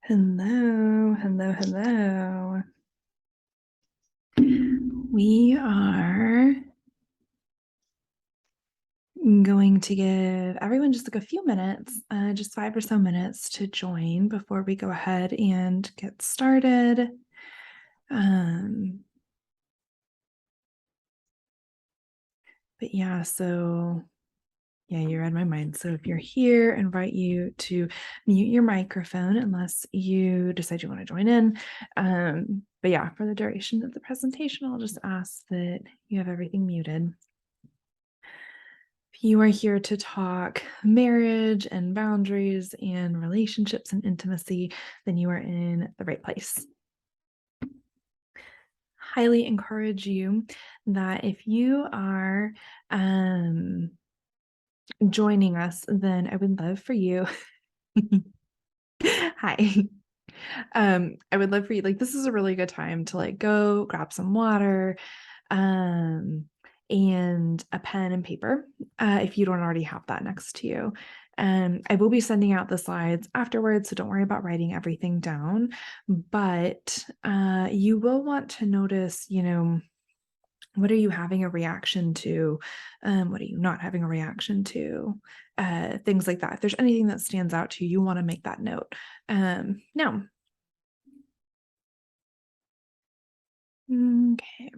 Hello, hello, hello. We are going to give everyone just like a few minutes, just 5 or so minutes to join before we go ahead and get started. But yeah, you read my mind. So if you're here, I invite you to mute your microphone unless you decide you want to join in. But yeah, for the duration of the presentation, I'll just ask that you have everything muted. If you are here to talk marriage and boundaries and relationships and intimacy, then you are in the right place. Highly encourage you that if you are joining us, then I would love for you. Hi. I would love for you, this is a really good time to go grab some water, and a pen and paper, if you don't already have that next to you. I will be sending out the slides afterwards, so don't worry about writing everything down. But you will want to notice, what are you having a reaction to? What are you not having a reaction to? Things like that. If there's anything that stands out to you, you want to make that note. Now, okay.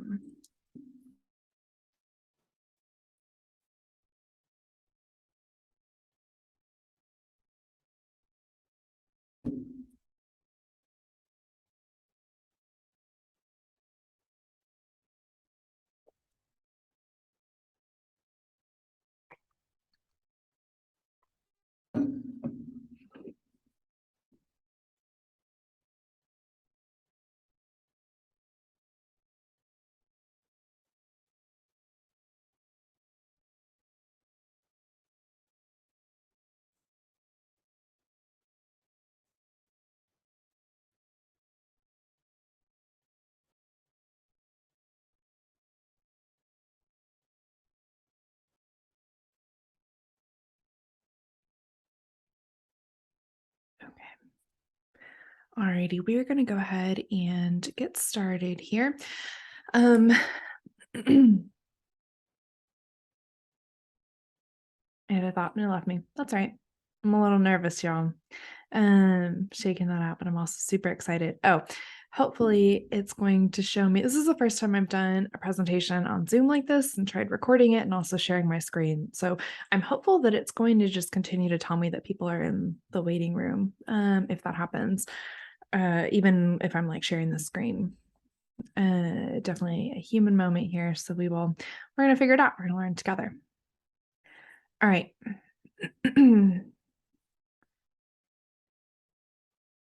Okay. Alrighty, we're going to go ahead and get started here. I had a thought and it left me. That's right. I'm a little nervous, y'all. Shaking that out, but I'm also super excited. Oh, hopefully it's going to show me. This is the first time I've done a presentation on Zoom like this and tried recording it and also sharing my screen. So I'm hopeful that it's going to just continue to tell me that people are in the waiting room, if that happens, even if I'm sharing the screen. Definitely a human moment here. So we're going to figure it out. We're going to learn together. All right.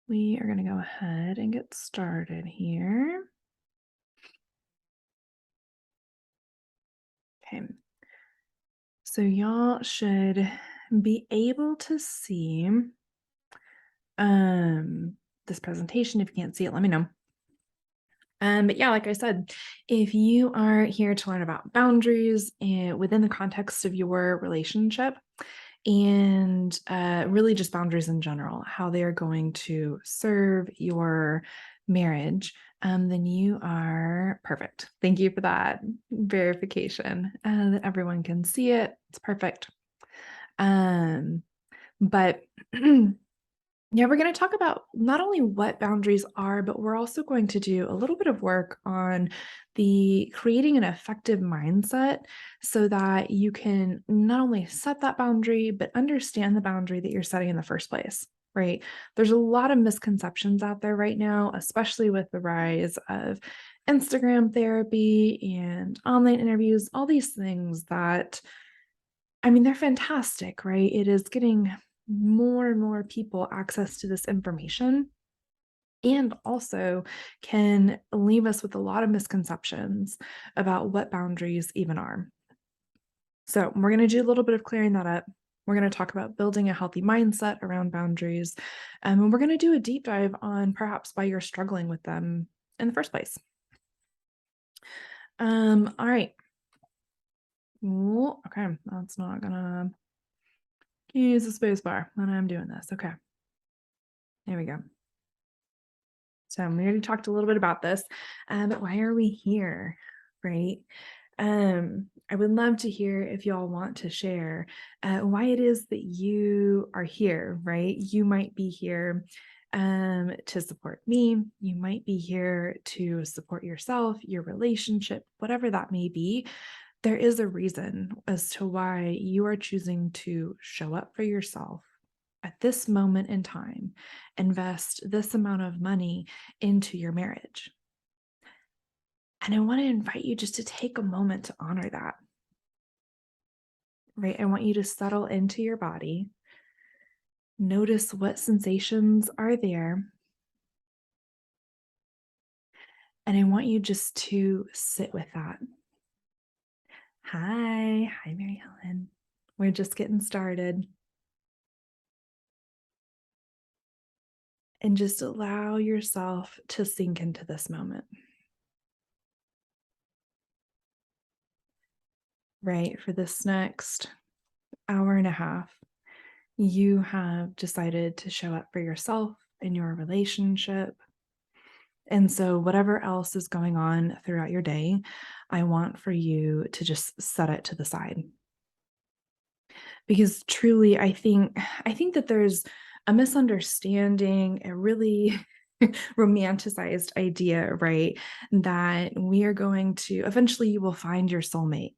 We are going to go ahead and get started here. Okay. So y'all should be able to see this presentation. If you can't see it, let me know. But yeah, like I said, if you are here to learn about boundaries within the context of your relationship, and really just boundaries in general, how they are going to serve your marriage, then you are perfect. Thank you for that verification, that everyone can see it. It's perfect. But yeah, we're going to talk about not only what boundaries are, but we're also going to do a little bit of work on creating an effective mindset so that you can not only set that boundary, but understand the boundary that you're setting in the first place, right? There's a lot of misconceptions out there right now, especially with the rise of Instagram therapy and online interviews, all these things that, I mean, they're fantastic, right? It is getting more and more people access to this information, and also can leave us with a lot of misconceptions about what boundaries even are. So we're going to do a little bit of clearing that up. We're going to talk about building a healthy mindset around boundaries. And we're going to do a deep dive on perhaps why you're struggling with them in the first place. All right. Ooh, okay, that's not gonna use the space bar when I'm doing this. Okay. There we go. So we already talked a little bit about this, but why are we here, right? I would love to hear if y'all want to share why it is that you are here, right? You might be here to support me. You might be here to support yourself, your relationship, whatever that may be. There is a reason as to why you are choosing to show up for yourself at this moment in time, invest this amount of money into your marriage. And I want to invite you just to take a moment to honor that, right? I want you to settle into your body, notice what sensations are there. And I want you just to sit with that. Hi, Mary Helen. We're just getting started. And just allow yourself to sink into this moment. Right, for this next hour and a half, you have decided to show up for yourself in your relationship. And so, whatever else is going on throughout your day, I want for you to just set it to the side. Because truly, I think that there's a misunderstanding, a really romanticized idea, right? That we are going to eventually you will find your soulmate.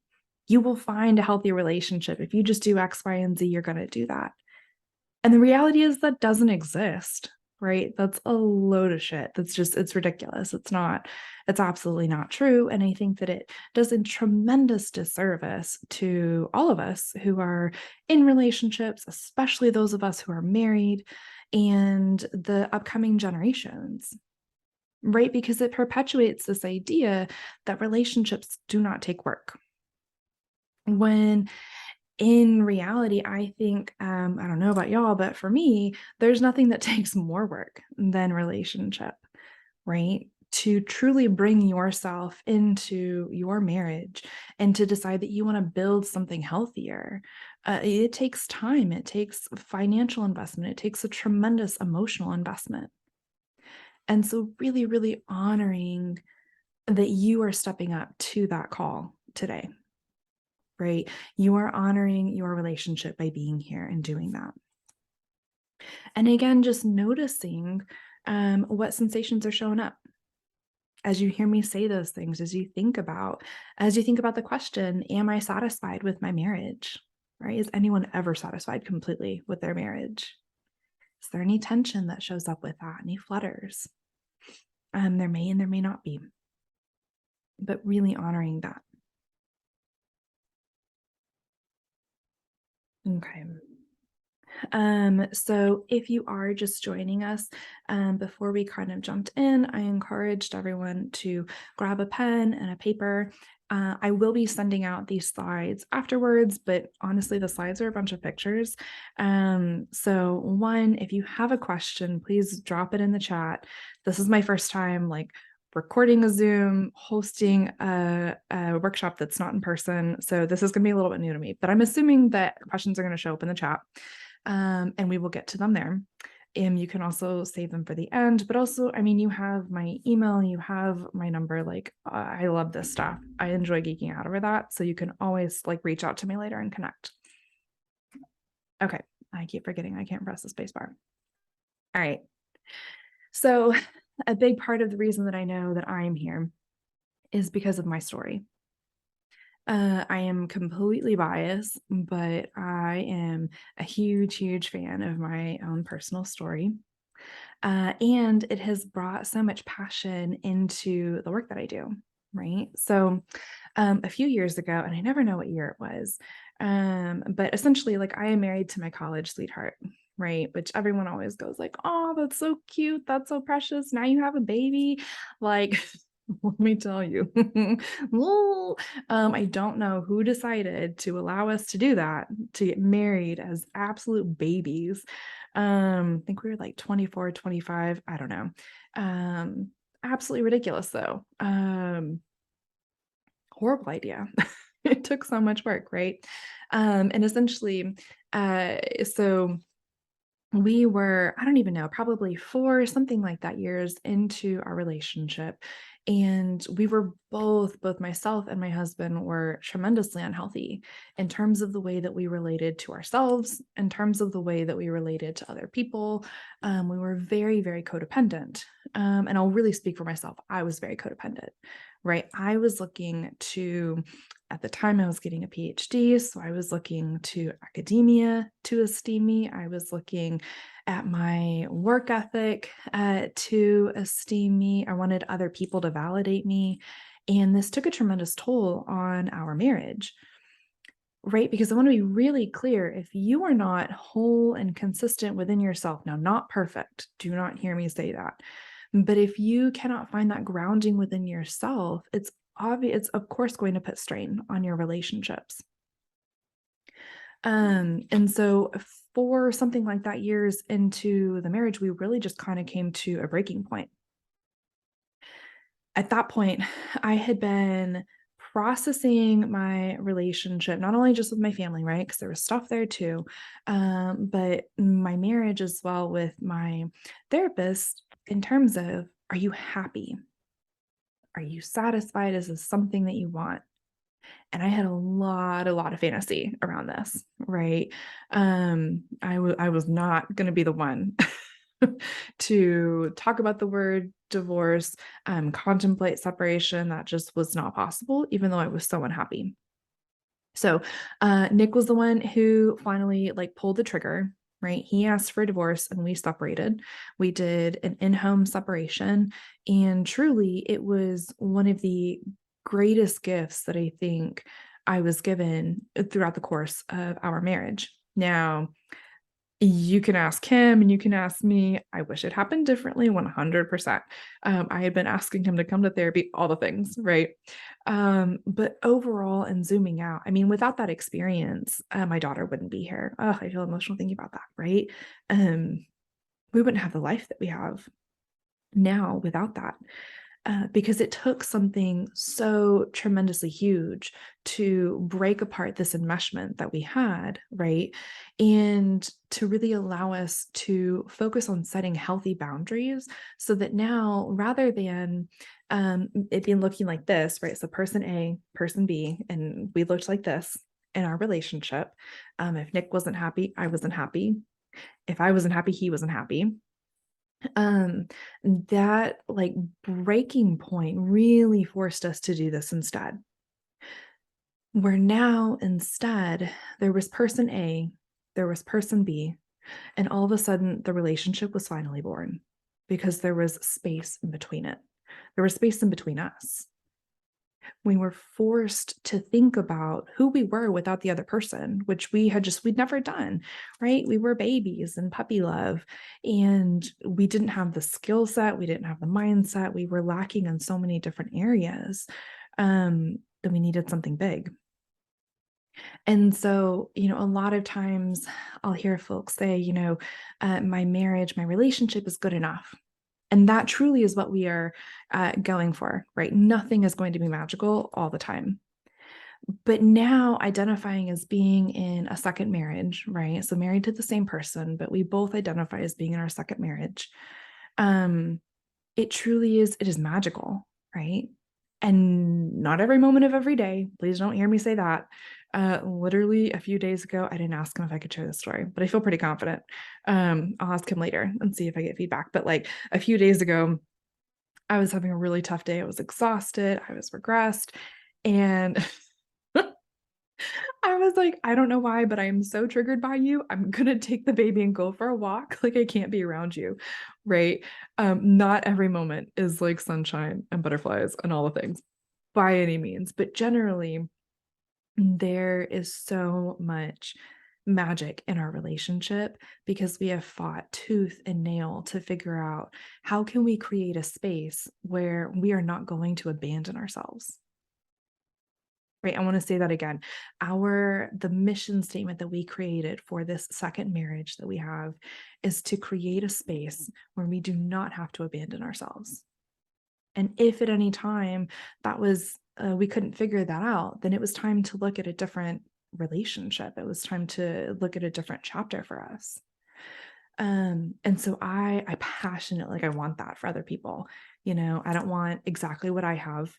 You will find a healthy relationship. If you just do X, Y, and Z, you're going to do that. And the reality is that doesn't exist, right? That's a load of shit. It's ridiculous. It's absolutely not true. And I think that it does a tremendous disservice to all of us who are in relationships, especially those of us who are married and the upcoming generations, right? Because it perpetuates this idea that relationships do not take work. When in reality, I think, I don't know about y'all, but for me, there's nothing that takes more work than relationship, right? To truly bring yourself into your marriage and to decide that you want to build something healthier. It takes time, it takes financial investment, it takes a tremendous emotional investment. And so, really, really honoring that you are stepping up to that call today, right? You are honoring your relationship by being here and doing that. And again, just noticing what sensations are showing up as you hear me say those things, as you think about the question, am I satisfied with my marriage? Right? Is anyone ever satisfied completely with their marriage? Is there any tension that shows up with that? Any flutters? There may and there may not be, but really honoring that. Okay. So if you are just joining us, before we kind of jumped in, I encouraged everyone to grab a pen and a paper. I will be sending out these slides afterwards, but honestly, the slides are a bunch of pictures. So one, if you have a question, please drop it in the chat. This is my first time recording a Zoom, hosting a workshop that's not in person. So this is going to be a little bit new to me, but I'm assuming that questions are going to show up in the chat. And we will get to them there. And you can also save them for the end, but also, I mean, you have my email, you have my number. I love this stuff. I enjoy geeking out over that. So you can always reach out to me later and connect. Okay. I keep forgetting I can't press the space bar. All right. So a big part of the reason that I know that I'm here is because of my story. I am completely biased, but I am a huge, huge fan of my own personal story. And it has brought so much passion into the work that I do, right? So a few years ago, and I never know what year it was, but essentially, I am married to my college sweetheart, right? Which everyone always goes oh, that's so cute. That's so precious. Now you have a baby. Let me tell you, I don't know who decided to allow us to do that, to get married as absolute babies. I think we were 24, 25. I don't know. Absolutely ridiculous though. Horrible idea. It took so much work, right? And essentially, so We were, I don't even know, probably 4, something like that, years into our relationship, and we were both myself and my husband were tremendously unhealthy in terms of the way that we related to ourselves, in terms of the way that we related to other people. We were very, very codependent, and I'll really speak for myself. I was very codependent, right? I was looking to at the time, I was getting a PhD, so I was looking to academia to esteem me. I was looking at my work ethic to esteem me. I wanted other people to validate me. And this took a tremendous toll on our marriage, right? Because I want to be really clear, if you are not whole and consistent within yourself, now, not perfect, do not hear me say that. But if you cannot find that grounding within yourself, it's obvious, it's of course going to put strain on your relationships. And so for something like that, years into the marriage, we really just kind of came to a breaking point. At that point, I had been processing my relationship, not only just with my family, right? Because there was stuff there too, but my marriage as well with my therapist in terms of, are you happy? Are you satisfied? Is this something that you want? And I had a lot of fantasy around this, right? I was not going to be the one to talk about the word divorce, contemplate separation. That just was not possible, even though I was so unhappy. So Nick was the one who finally like pulled the trigger, right? He asked for a divorce and we separated. We did an in-home separation. And truly, it was one of the greatest gifts that I think I was given throughout the course of our marriage. Now, you can ask him and you can ask me. I wish it happened differently 100%. I had been asking him to come to therapy, all the things, right? But overall, and zooming out, I mean, without that experience, my daughter wouldn't be here. Oh, I feel emotional thinking about that, right? We wouldn't have the life that we have now without that. Because it took something so tremendously huge to break apart this enmeshment that we had, right? And to really allow us to focus on setting healthy boundaries so that now, rather than it being looking like this, right? So person A, person B, and we looked like this in our relationship. If Nick wasn't happy, I wasn't happy. If I wasn't happy, he wasn't happy. um that like breaking point really forced us to do this instead, where now instead there was person A, there was person B, and all of a sudden the relationship was finally born because there was space in between it. There was space in between us. We were forced to think about who we were without the other person, which we'd never done, right? We were babies and puppy love, and we didn't have the skill set, we didn't have the mindset, we were lacking in so many different areas, that we needed something big. And so, a lot of times I'll hear folks say, my marriage, my relationship is good enough. And that truly is what we are going for, right? Nothing is going to be magical all the time. But now identifying as being in a second marriage, right? So married to the same person, but we both identify as being in our second marriage. Um, it truly is, it is magical, right? And not every moment of every day. Please don't hear me say that. Literally a few days ago, I didn't ask him if I could share this story, but I feel pretty confident. I'll ask him later and see if I get feedback. But like a few days ago, I was having a really tough day. I was exhausted. I was regressed. And I was like, I don't know why, but I am so triggered by you. I'm gonna take the baby and go for a walk. Like I can't be around you, right? Not every moment is like sunshine and butterflies and all the things by any means, but generally there is so much magic in our relationship because we have fought tooth and nail to figure out how can we create a space where we are not going to abandon ourselves. Right. I want to say that again. The mission statement that we created for this second marriage that we have is to create a space where we do not have to abandon ourselves. And if at any time that was, we couldn't figure that out, then it was time to look at a different relationship. It was time to look at a different chapter for us. And so I passionately, like, I want that for other people. I don't want exactly what I have,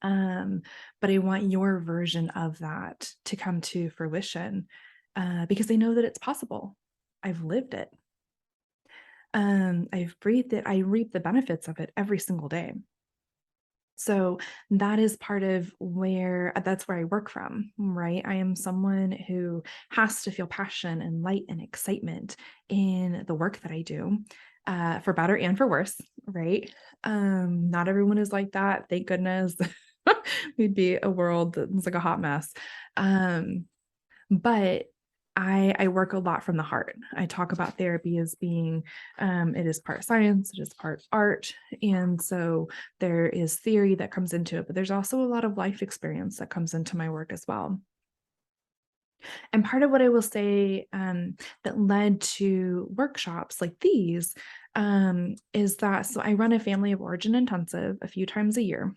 um, but I want your version of that to come to fruition, because I know that it's possible. I've lived it. I've breathed it. I reap the benefits of it every single day. So that is part of where that's where I work from, right? I am someone who has to feel passion and light and excitement in the work that I do, for better and for worse, right? Not everyone is like that. Thank goodness. We'd be a world that's like a hot mess. Um, but I work a lot from the heart. I talk about therapy as being, it is part science, it is part art, and so there is theory that comes into it, but there's also a lot of life experience that comes into my work as well. And part of what I will say, that led to workshops like these, is that so I run a family of origin intensive a few times a year.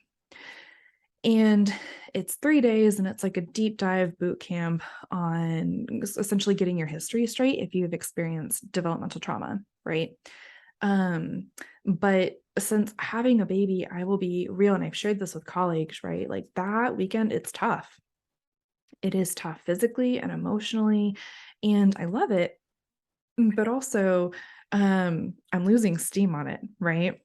And it's 3 days, and it's like a deep dive boot camp on essentially getting your history straight if you've experienced developmental trauma, right? Um, but since having a baby, I will be real, and I've shared this with colleagues, right? Like, that weekend, it's tough. It is tough physically and emotionally, and I love it, but also, I'm losing steam on it, right?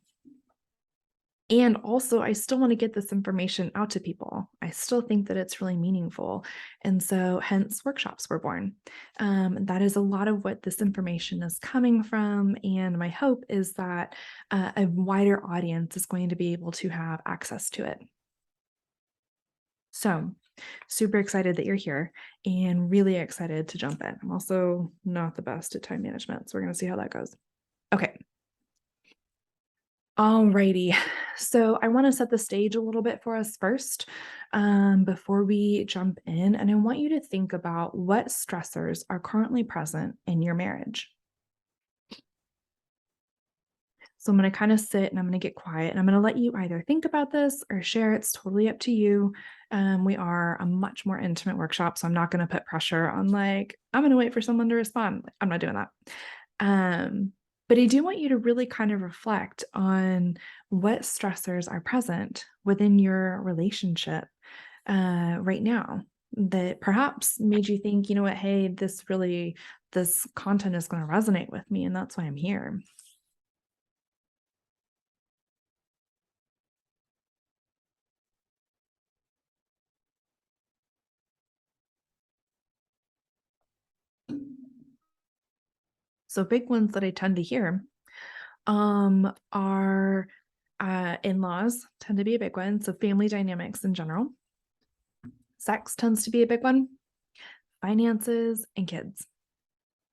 And also, I still want to get this information out to people. I still think that it's really meaningful. And so, hence, workshops were born. That is a lot of what this information is coming from. And my hope is that a wider audience is going to be able to have access to it. So, super excited that you're here and really excited to jump in. I'm also not the best at time management. So, we're going to see how that goes. Okay. Alrighty. So I want to set the stage a little bit for us first, before we jump in. And I want you to think about what stressors are currently present in your marriage. So I'm going to kind of sit and I'm going to get quiet and I'm going to let you either think about this or share. It's totally up to you. We are a much more intimate workshop. So I'm not going to put pressure on, like, I'm going to wait for someone to respond. I'm not doing that. Um, but I do want you to really kind of reflect on what stressors are present within your relationship, right now, that perhaps made you think, you know what, hey, this content is going to resonate with me, and that's why I'm here. So big ones that I tend to hear, are in-laws tend to be a big one. So family dynamics in general. Sex tends to be a big one. Finances and kids.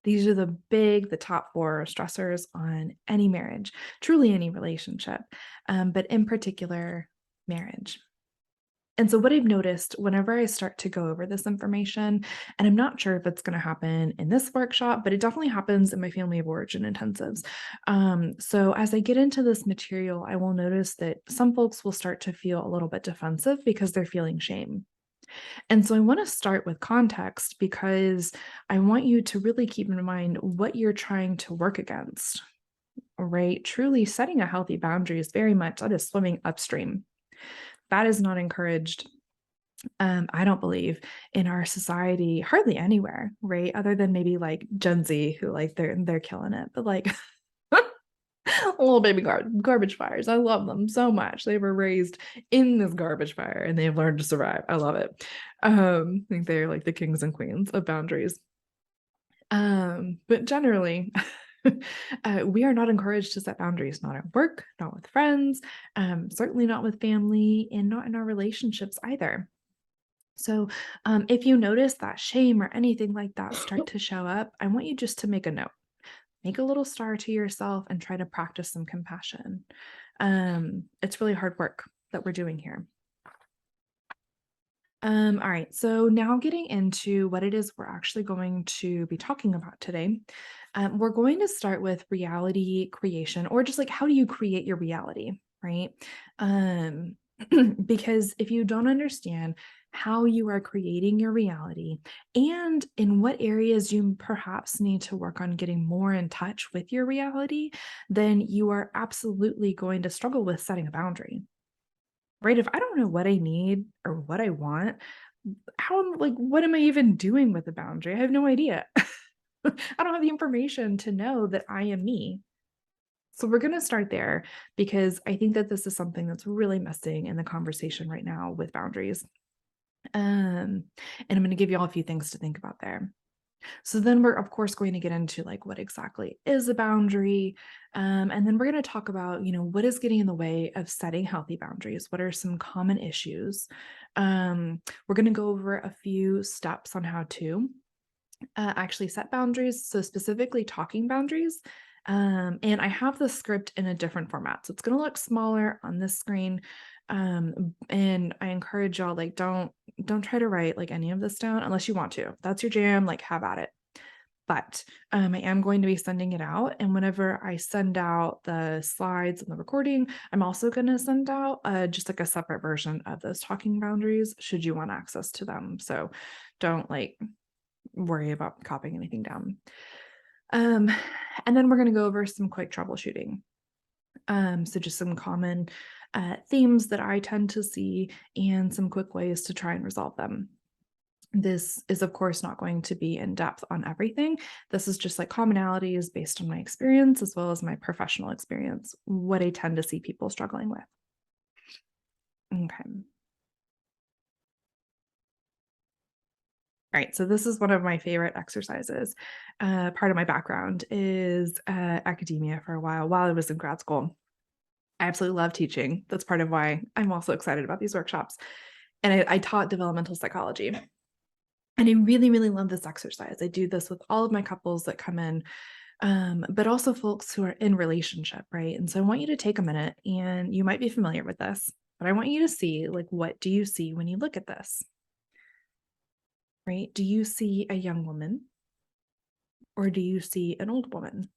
These are the top four stressors on any marriage, truly any relationship, but in particular, marriage. And so, what I've noticed whenever I start to go over this information, and I'm not sure if it's going to happen in this workshop, but it definitely happens in my family of origin intensives. So, as I get into this material, I will notice that some folks will start to feel a little bit defensive because they're feeling shame. And so I want to start with context because I want you to really keep in mind what you're trying to work against, right? Truly setting a healthy boundary is very much that is swimming upstream. That is not encouraged. I don't believe in our society hardly anywhere, right? Other than maybe like Gen Z, who like they're killing it, but like little baby garbage fires. I love them so much. They were raised in this garbage fire and they've learned to survive. I love it. I think they're like the kings and queens of boundaries. But generally, we are not encouraged to set boundaries, not at work, not with friends, certainly not with family, and not in our relationships either. So, if you notice that shame or anything like that start to show up, I want you just to make a note. Make a little star to yourself and try to practice some compassion. It's really hard work that we're doing here. All right, so now getting into what it is we're actually going to be talking about today. We're going to start with reality creation, or just like how do you create your reality, right? Um, because if you don't understand how you are creating your reality, and in what areas you perhaps need to work on getting more in touch with your reality, then you are absolutely going to struggle with setting a boundary. Right? If I don't know what I need or what I want, what am I even doing with the boundary? I have no idea. I don't have the information to know that I am me. So we're going to start there because I think that this is something that's really missing in the conversation right now with boundaries. And I'm going to give you all a few things to think about there. So then we're of course going to get into like what exactly is a boundary, and then we're going to talk about what is getting in the way of setting healthy boundaries. What are some common issues? We're going to go over a few steps on how to actually set boundaries. So specifically talking boundaries. And I have the script in a different format, so it's going to look smaller on this screen. And I encourage y'all, like, don't try to write like any of this down unless you want to. If that's your jam, like, have at it. But I am going to be sending it out, and whenever I send out the slides and the recording, I'm also going to send out just like a separate version of those talking boundaries should you want access to them. So don't like worry about copying anything down. And then we're going to go over some quick troubleshooting. So just some common themes that I tend to see and some quick ways to try and resolve them. This is, of course, not going to be in depth on everything. This is just like commonalities based on my experience as well as my professional experience, what I tend to see people struggling with. Okay. All right, so this is one of my favorite exercises. Part of my background is academia for a while I was in grad school. I absolutely love teaching. That's part of why I'm also excited about these workshops. And I taught developmental psychology. And I really, really love this exercise. I do this with all of my couples that come in, but also folks who are in relationship, right? And so I want you to take a minute, and you might be familiar with this, but I want you to see, like, what do you see when you look at this, right? Do you see a young woman or do you see an old woman?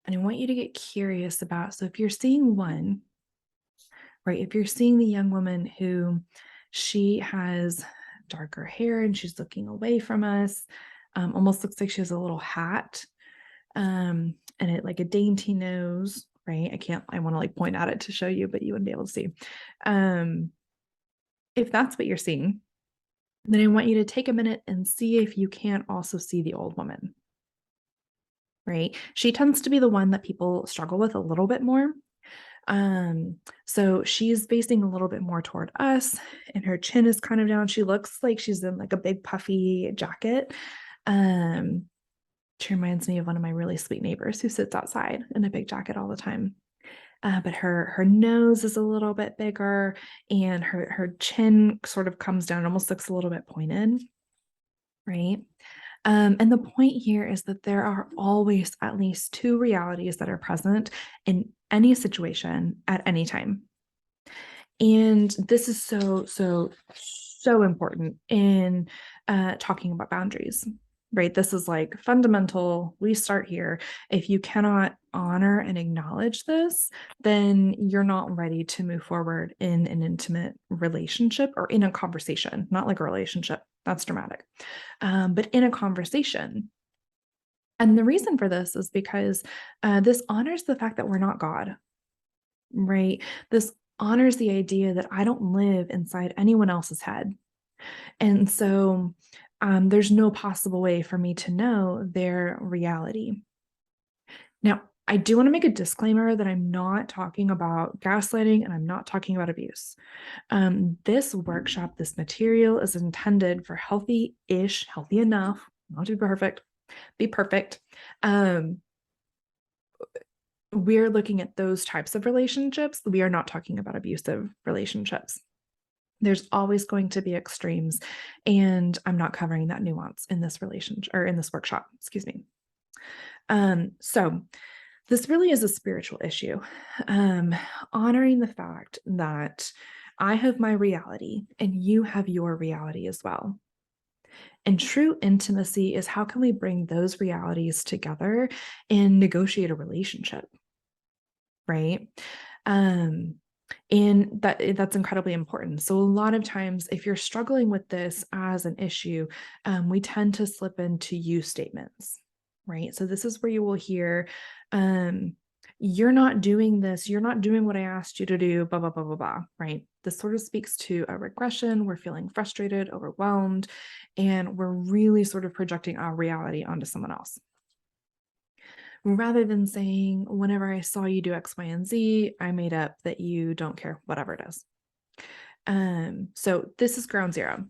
And I want you to get curious about, so if you're seeing one, right, if you're seeing the young woman who she has darker hair and she's looking away from us, almost looks like she has a little hat, and it like a dainty nose, right? I want to like point at it to show you, but you wouldn't be able to see. Um, if that's what you're seeing, then I want you to take a minute and see if you can't also see the old woman, right? She tends to be the one that people struggle with a little bit more. So she's facing a little bit more toward us, and her chin is kind of down. She looks like she's in like a big puffy jacket. Um, she reminds me of one of my really sweet neighbors who sits outside in a big jacket all the time. But her nose is a little bit bigger, and her chin sort of comes down, almost looks a little bit pointed, right? And the point here is that there are always at least two realities that are present in any situation at any time. And this is so important in talking about boundaries, right? This is like fundamental. We start here. If you cannot honor and acknowledge this, then you're not ready to move forward in an intimate relationship or in a conversation, not like a relationship. That's dramatic. But in a conversation. And the reason for this is because this honors the fact that we're not God, right? This honors the idea that I don't live inside anyone else's head. And so there's no possible way for me to know their reality. Now, I do want to make a disclaimer that I'm not talking about gaslighting and I'm not talking about abuse. This workshop, this material is intended for healthy-ish, healthy enough, not to be perfect. We're looking at those types of relationships. We are not talking about abusive relationships. There's always going to be extremes, and I'm not covering that nuance in this relationship or in this workshop, excuse me. So this really is a spiritual issue, honoring the fact that I have my reality and you have your reality as well. And true intimacy is, how can we bring those realities together and negotiate a relationship? right? Um, and that's incredibly important. So a lot of times, if you're struggling with this as an issue, we tend to slip into you statements, right? So this is where you will hear, um, "You're not doing this. You're not doing what I asked you to do." Blah blah blah blah blah. Right? This sort of speaks to a regression. We're feeling frustrated, overwhelmed, and we're really sort of projecting our reality onto someone else rather than saying, whenever I saw you do X, Y, and Z, I made up that you don't care, whatever it is. So this is ground zero.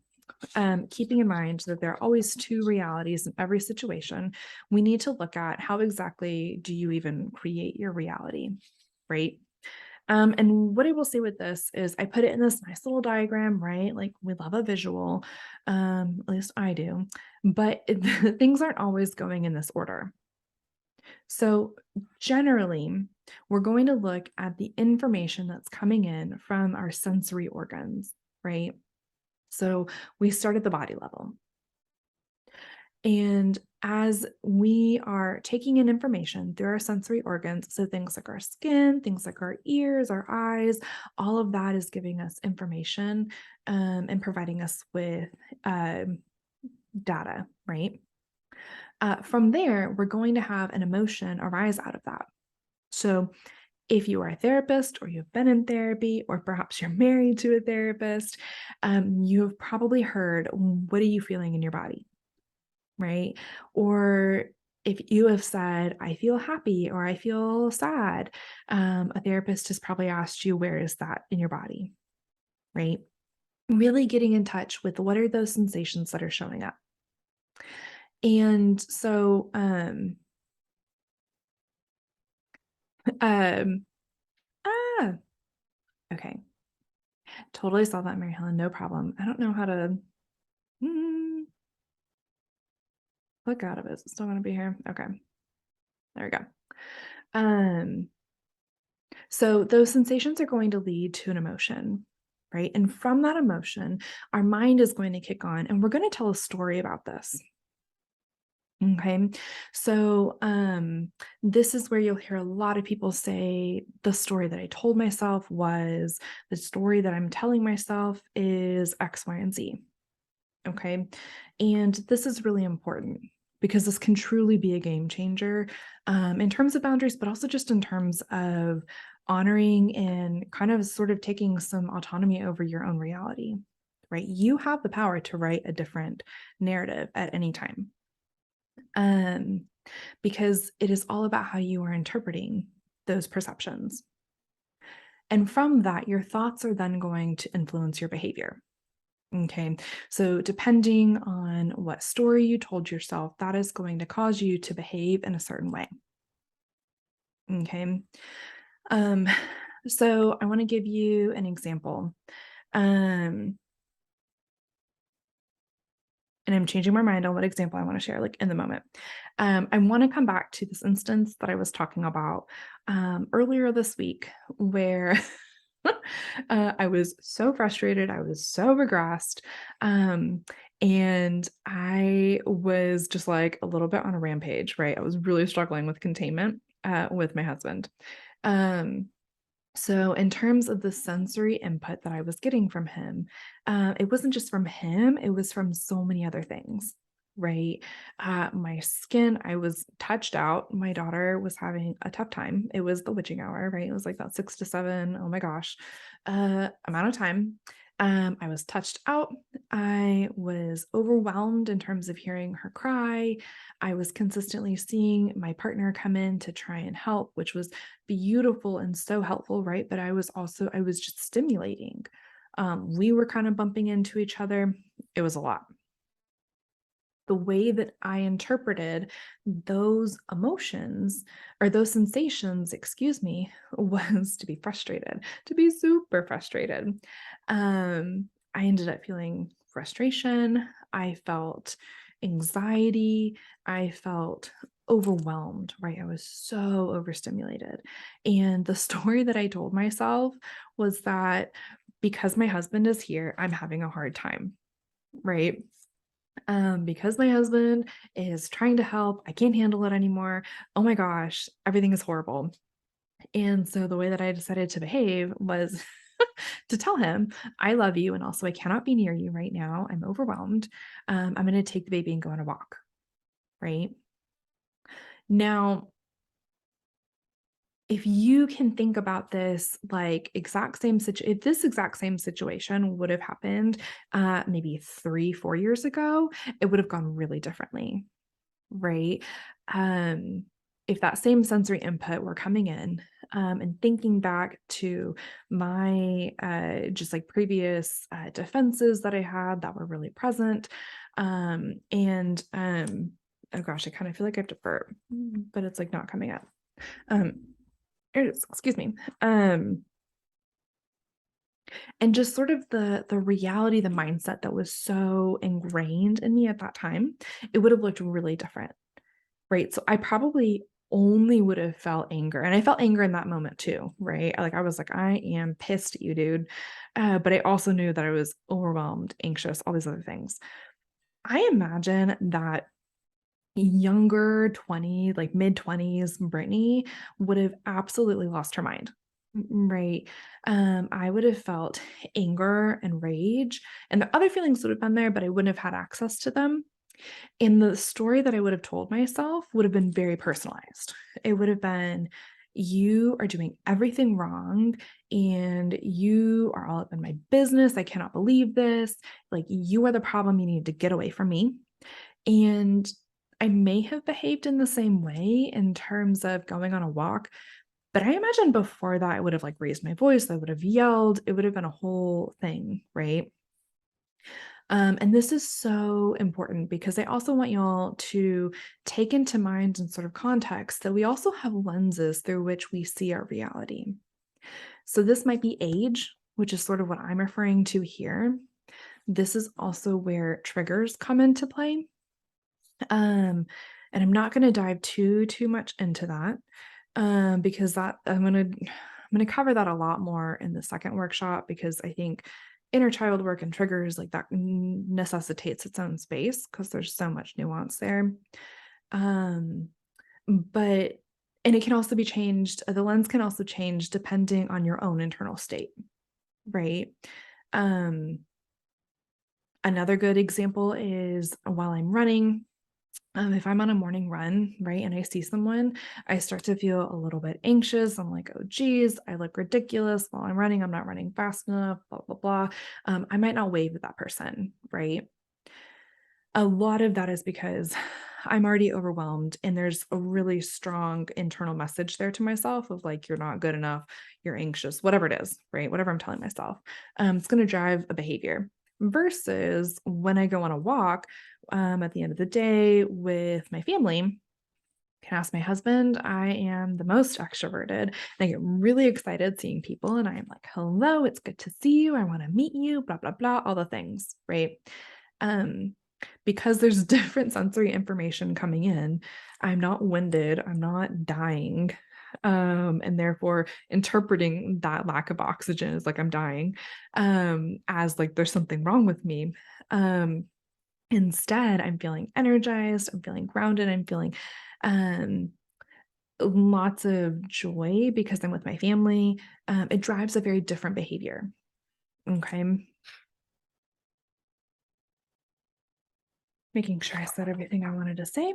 Keeping in mind that there are always two realities in every situation, we need to look at how exactly do you even create your reality, right? And what I will say with this is I put it in this nice little diagram, right? Like we love a visual, at least I do, but things aren't always going in this order. So, generally, we're going to look at the information that's coming in from our sensory organs, right? So, we start at the body level. And as we are taking in information through our sensory organs, so things like our skin, things like our ears, our eyes, all of that is giving us information and providing us with um, data, right? From there, we're going to have an emotion arise out of that. So, if you are a therapist or you've been in therapy, or perhaps you're married to a therapist, you have probably heard, "What are you feeling in your body?" Right? Or if you have said, "I feel happy," or "I feel sad," a therapist has probably asked you, "Where is that in your body?" Right? Really getting in touch with what are those sensations that are showing up. And so, um, ah, okay. Totally saw that, Mary Helen. No problem. I don't know how to mm, click out of it. Is it still going to be here? Okay. There we go. Um, so those sensations are going to lead to an emotion, right? And from that emotion, our mind is going to kick on and we're going to tell a story about this. Okay. So this is where you'll hear a lot of people say the story that I told myself was the story that I'm telling myself is X, Y, and Z. Okay. And this is really important because this can truly be a game changer in terms of boundaries, but also just in terms of honoring and kind of sort of taking some autonomy over your own reality, right? You have the power to write a different narrative at any time um, because it is all about how you are interpreting those perceptions. And from that, your thoughts are then going to influence your behavior. Okay, so depending on what story you told yourself, that is going to cause you to behave in a certain way. Okay, um, so I want to give you an example. Um, and I'm changing my mind on what example I want to share, like in the moment. I want to come back to this instance that I was talking about earlier this week, where I was so frustrated. I was so regressed. And I was just like a little bit on a rampage, right? I was really struggling with containment with my husband. Um, so, in terms of the sensory input that I was getting from him, it wasn't just from him, it was from so many other things, right? My skin, I was touched out. My daughter was having a tough time. It was the witching hour, right? It was like that 6 to 7, oh my gosh, amount of time. I was touched out. I was overwhelmed in terms of hearing her cry. I was consistently seeing my partner come in to try and help, which was beautiful and so helpful, right? But I was just stimulating. We were kind of bumping into each other. It was a lot. The way that I interpreted those emotions or those sensations, excuse me, was to be frustrated, to be super frustrated. I ended up feeling frustration. I felt anxiety. I felt overwhelmed, right? I was so overstimulated. And the story that I told myself was that because my husband is here, I'm having a hard time, right? Because my husband is trying to help, I can't handle it anymore. Oh my gosh, everything is horrible. And so the way that I decided to behave was to tell him, I love you. And also, I cannot be near you right now. I'm overwhelmed. I'm going to take the baby and go on a walk. Right now, if you can think about this like if this exact same situation would have happened maybe 3, 4 years ago, it would have gone really differently, right? Um, if that same sensory input were coming in, and thinking back to my just like previous defenses that I had that were really present, and oh gosh, I kind of feel like I have to burp, but it's like not coming up. Um, it is, excuse me. And just sort of the reality, the mindset that was so ingrained in me at that time, it would have looked really different. Right, so I probably only would have felt anger, and I felt anger in that moment too, right? Like, I was like, "I am pissed at you, dude." But I also knew that I was overwhelmed, anxious, all these other things. I imagine that younger 20, like, mid-20s Brittany would have absolutely lost her mind, right? I would have felt anger and rage, and the other feelings would have been there, but I wouldn't have had access to them. And the story that I would have told myself would have been very personalized. It would have been, "You are doing everything wrong, and you are all up in my business. I cannot believe this. Like, you are the problem. You need to get away from me." And I may have behaved in the same way in terms of going on a walk, but I imagine before that, I would have like raised my voice. I would have yelled. It would have been a whole thing, right? And this is so important because I also want y'all to take into mind and sort of context that we also have lenses through which we see our reality. So this might be age, which is sort of what I'm referring to here. This is also where triggers come into play. And I'm not going to dive too much into that, because that I'm gonna cover that a lot more in the second workshop because I think inner child work and triggers like that necessitates its own space because there's so much nuance there. Um, but and it can also be changed. The lens can also change depending on your own internal state, right? Um, Another good example is while I'm running. If I'm on a morning run, right, and I see someone, I start to feel a little bit anxious. I'm like, oh, geez, I look ridiculous while I'm running. I'm not running fast enough, blah, blah, blah. I might not wave at that person, right? A lot of that is because I'm already overwhelmed and there's a really strong internal message there to myself of like, you're not good enough, you're anxious, whatever it is, right? Whatever I'm telling myself. It's going to drive a behavior versus when I go on a walk at the end of the day with my family. Can ask my husband, I am the most extroverted and I get really excited seeing people. And I'm like, hello, it's good to see you. I want to meet you, blah, blah, blah, all the things, right? Um, because there's different sensory information coming in, I'm not winded, I'm not dying. And therefore interpreting that lack of oxygen as like I'm dying, as like there's something wrong with me. Instead, I'm feeling energized, I'm feeling grounded, I'm feeling um, lots of joy because I'm with my family. It drives a very different behavior. Okay. Making sure I said everything I wanted to say.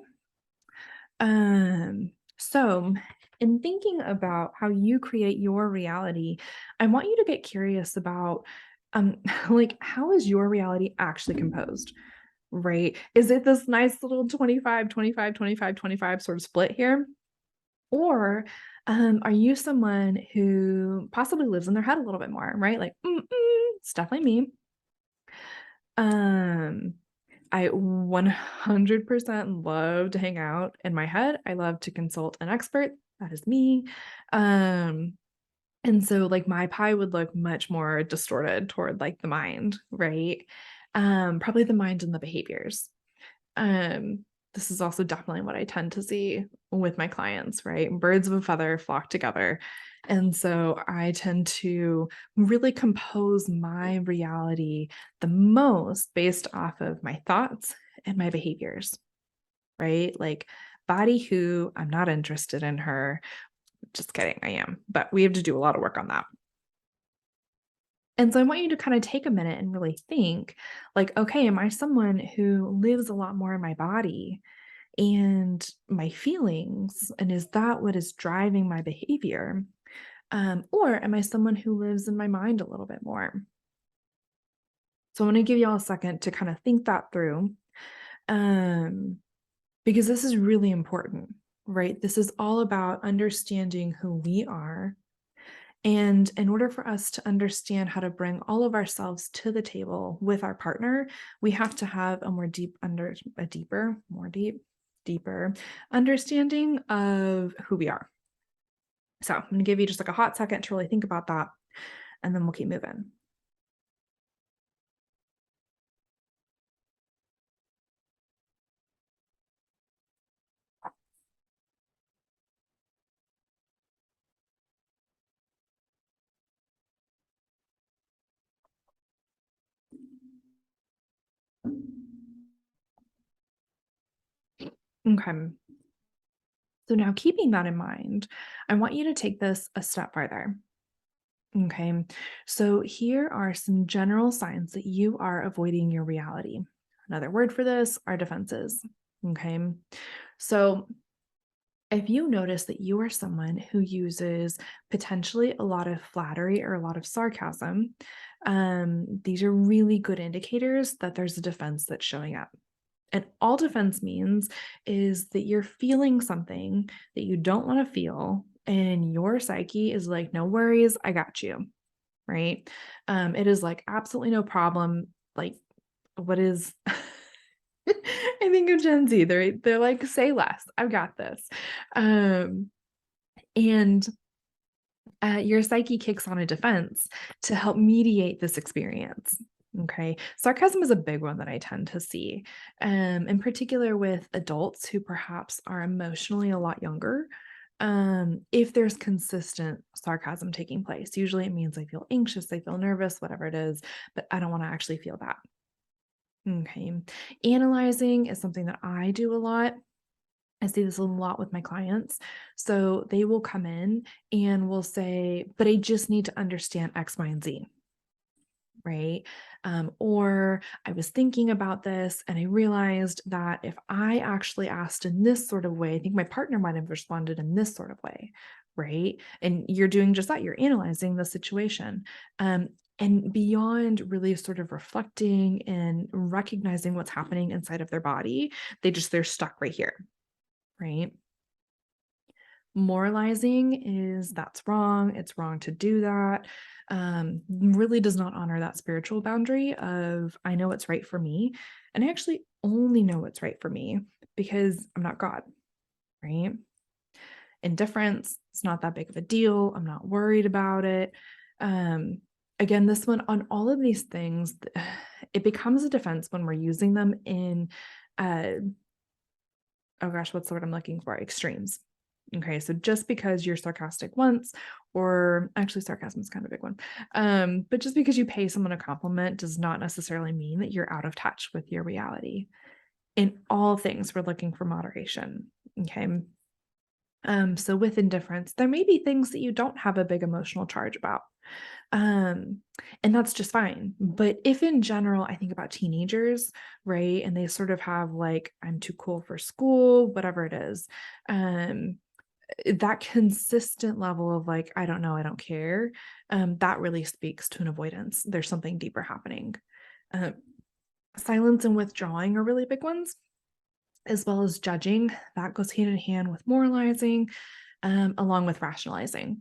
So in thinking about how you create your reality, I want you to get curious about like how is your reality actually composed? Right? Is it this nice little 25, 25, 25, 25 sort of split here? Or are you someone who possibly lives in their head a little bit more, right? Like, it's definitely me. Um, I 100% love to hang out in my head. I love to consult an expert. That is me. Um, and so like my pie would look much more distorted toward like the mind, right? Probably the mind and the behaviors. Um, this is also definitely what I tend to see with my clients, right? Birds of a feather flock together. And so I tend to really compose my reality the most based off of my thoughts and my behaviors, right? Like body who, I'm not interested in her. Just kidding, I am, but we have to do a lot of work on that. And so I want you to kind of take a minute and really think like, okay, am I someone who lives a lot more in my body and my feelings? And is that what is driving my behavior? Or am I someone who lives in my mind a little bit more? So I'm going to give you all a second to kind of think that through, um, because this is really important, right? This is all about understanding who we are. And in order for us to understand how to bring all of ourselves to the table with our partner, we have to have a deeper understanding of who we are. So I'm going to give you just like a hot second to really think about that, and then we'll keep moving. Okay. So now keeping that in mind, I want you to take this a step farther. Okay. So here are some general signs that you are avoiding your reality. Another word for this are defenses. Okay. So if you notice that you are someone who uses potentially a lot of flattery or a lot of sarcasm, these are really good indicators that there's a defense that's showing up. And all defense means is that you're feeling something that you don't want to feel, and your psyche is like, no worries, I got you. Right. It is like absolutely no problem. Like, what is I think of Gen Z, they're like, say less, I've got this. Um, and your psyche kicks on a defense to help mediate this experience. Okay. Sarcasm is a big one that I tend to see, in particular with adults who perhaps are emotionally a lot younger. If there's consistent sarcasm taking place, usually it means I feel anxious, I feel nervous, whatever it is, but I don't want to actually feel that. Okay. Analyzing is something that I do a lot. I see this a lot with my clients. So they will come in and will say, but I just need to understand X, Y, and Z. Right. Or I was thinking about this and I realized that if I actually asked in this sort of way, I think my partner might have responded in this sort of way. Right. And you're doing just that. You're analyzing the situation. And beyond really sort of reflecting and recognizing what's happening inside of their body, they're stuck right here. Right. Moralizing is that's wrong. It's wrong to do that. Really does not honor that spiritual boundary of I know what's right for me. And I actually only know what's right for me because I'm not God, right? Indifference, it's not that big of a deal. I'm not worried about it. Um, Again, this one on all of these things, it becomes a defense when we're using them in uh, oh gosh, what's the word I'm looking for? Extremes. Okay, so just because you're sarcastic once, or actually sarcasm is kind of a big one, but just because you pay someone a compliment does not necessarily mean that you're out of touch with your reality. In all things, we're looking for moderation. Okay. So with indifference, there may be things that you don't have a big emotional charge about. Um, and that's just fine. But if in general, I think about teenagers, right? And they sort of have like, I'm too cool for school, whatever it is. Um, that consistent level of like, I don't know, I don't care, that really speaks to an avoidance. There's something deeper happening. Uh, Silence and withdrawing are really big ones, as well as judging. That goes hand in hand with moralizing, along with rationalizing.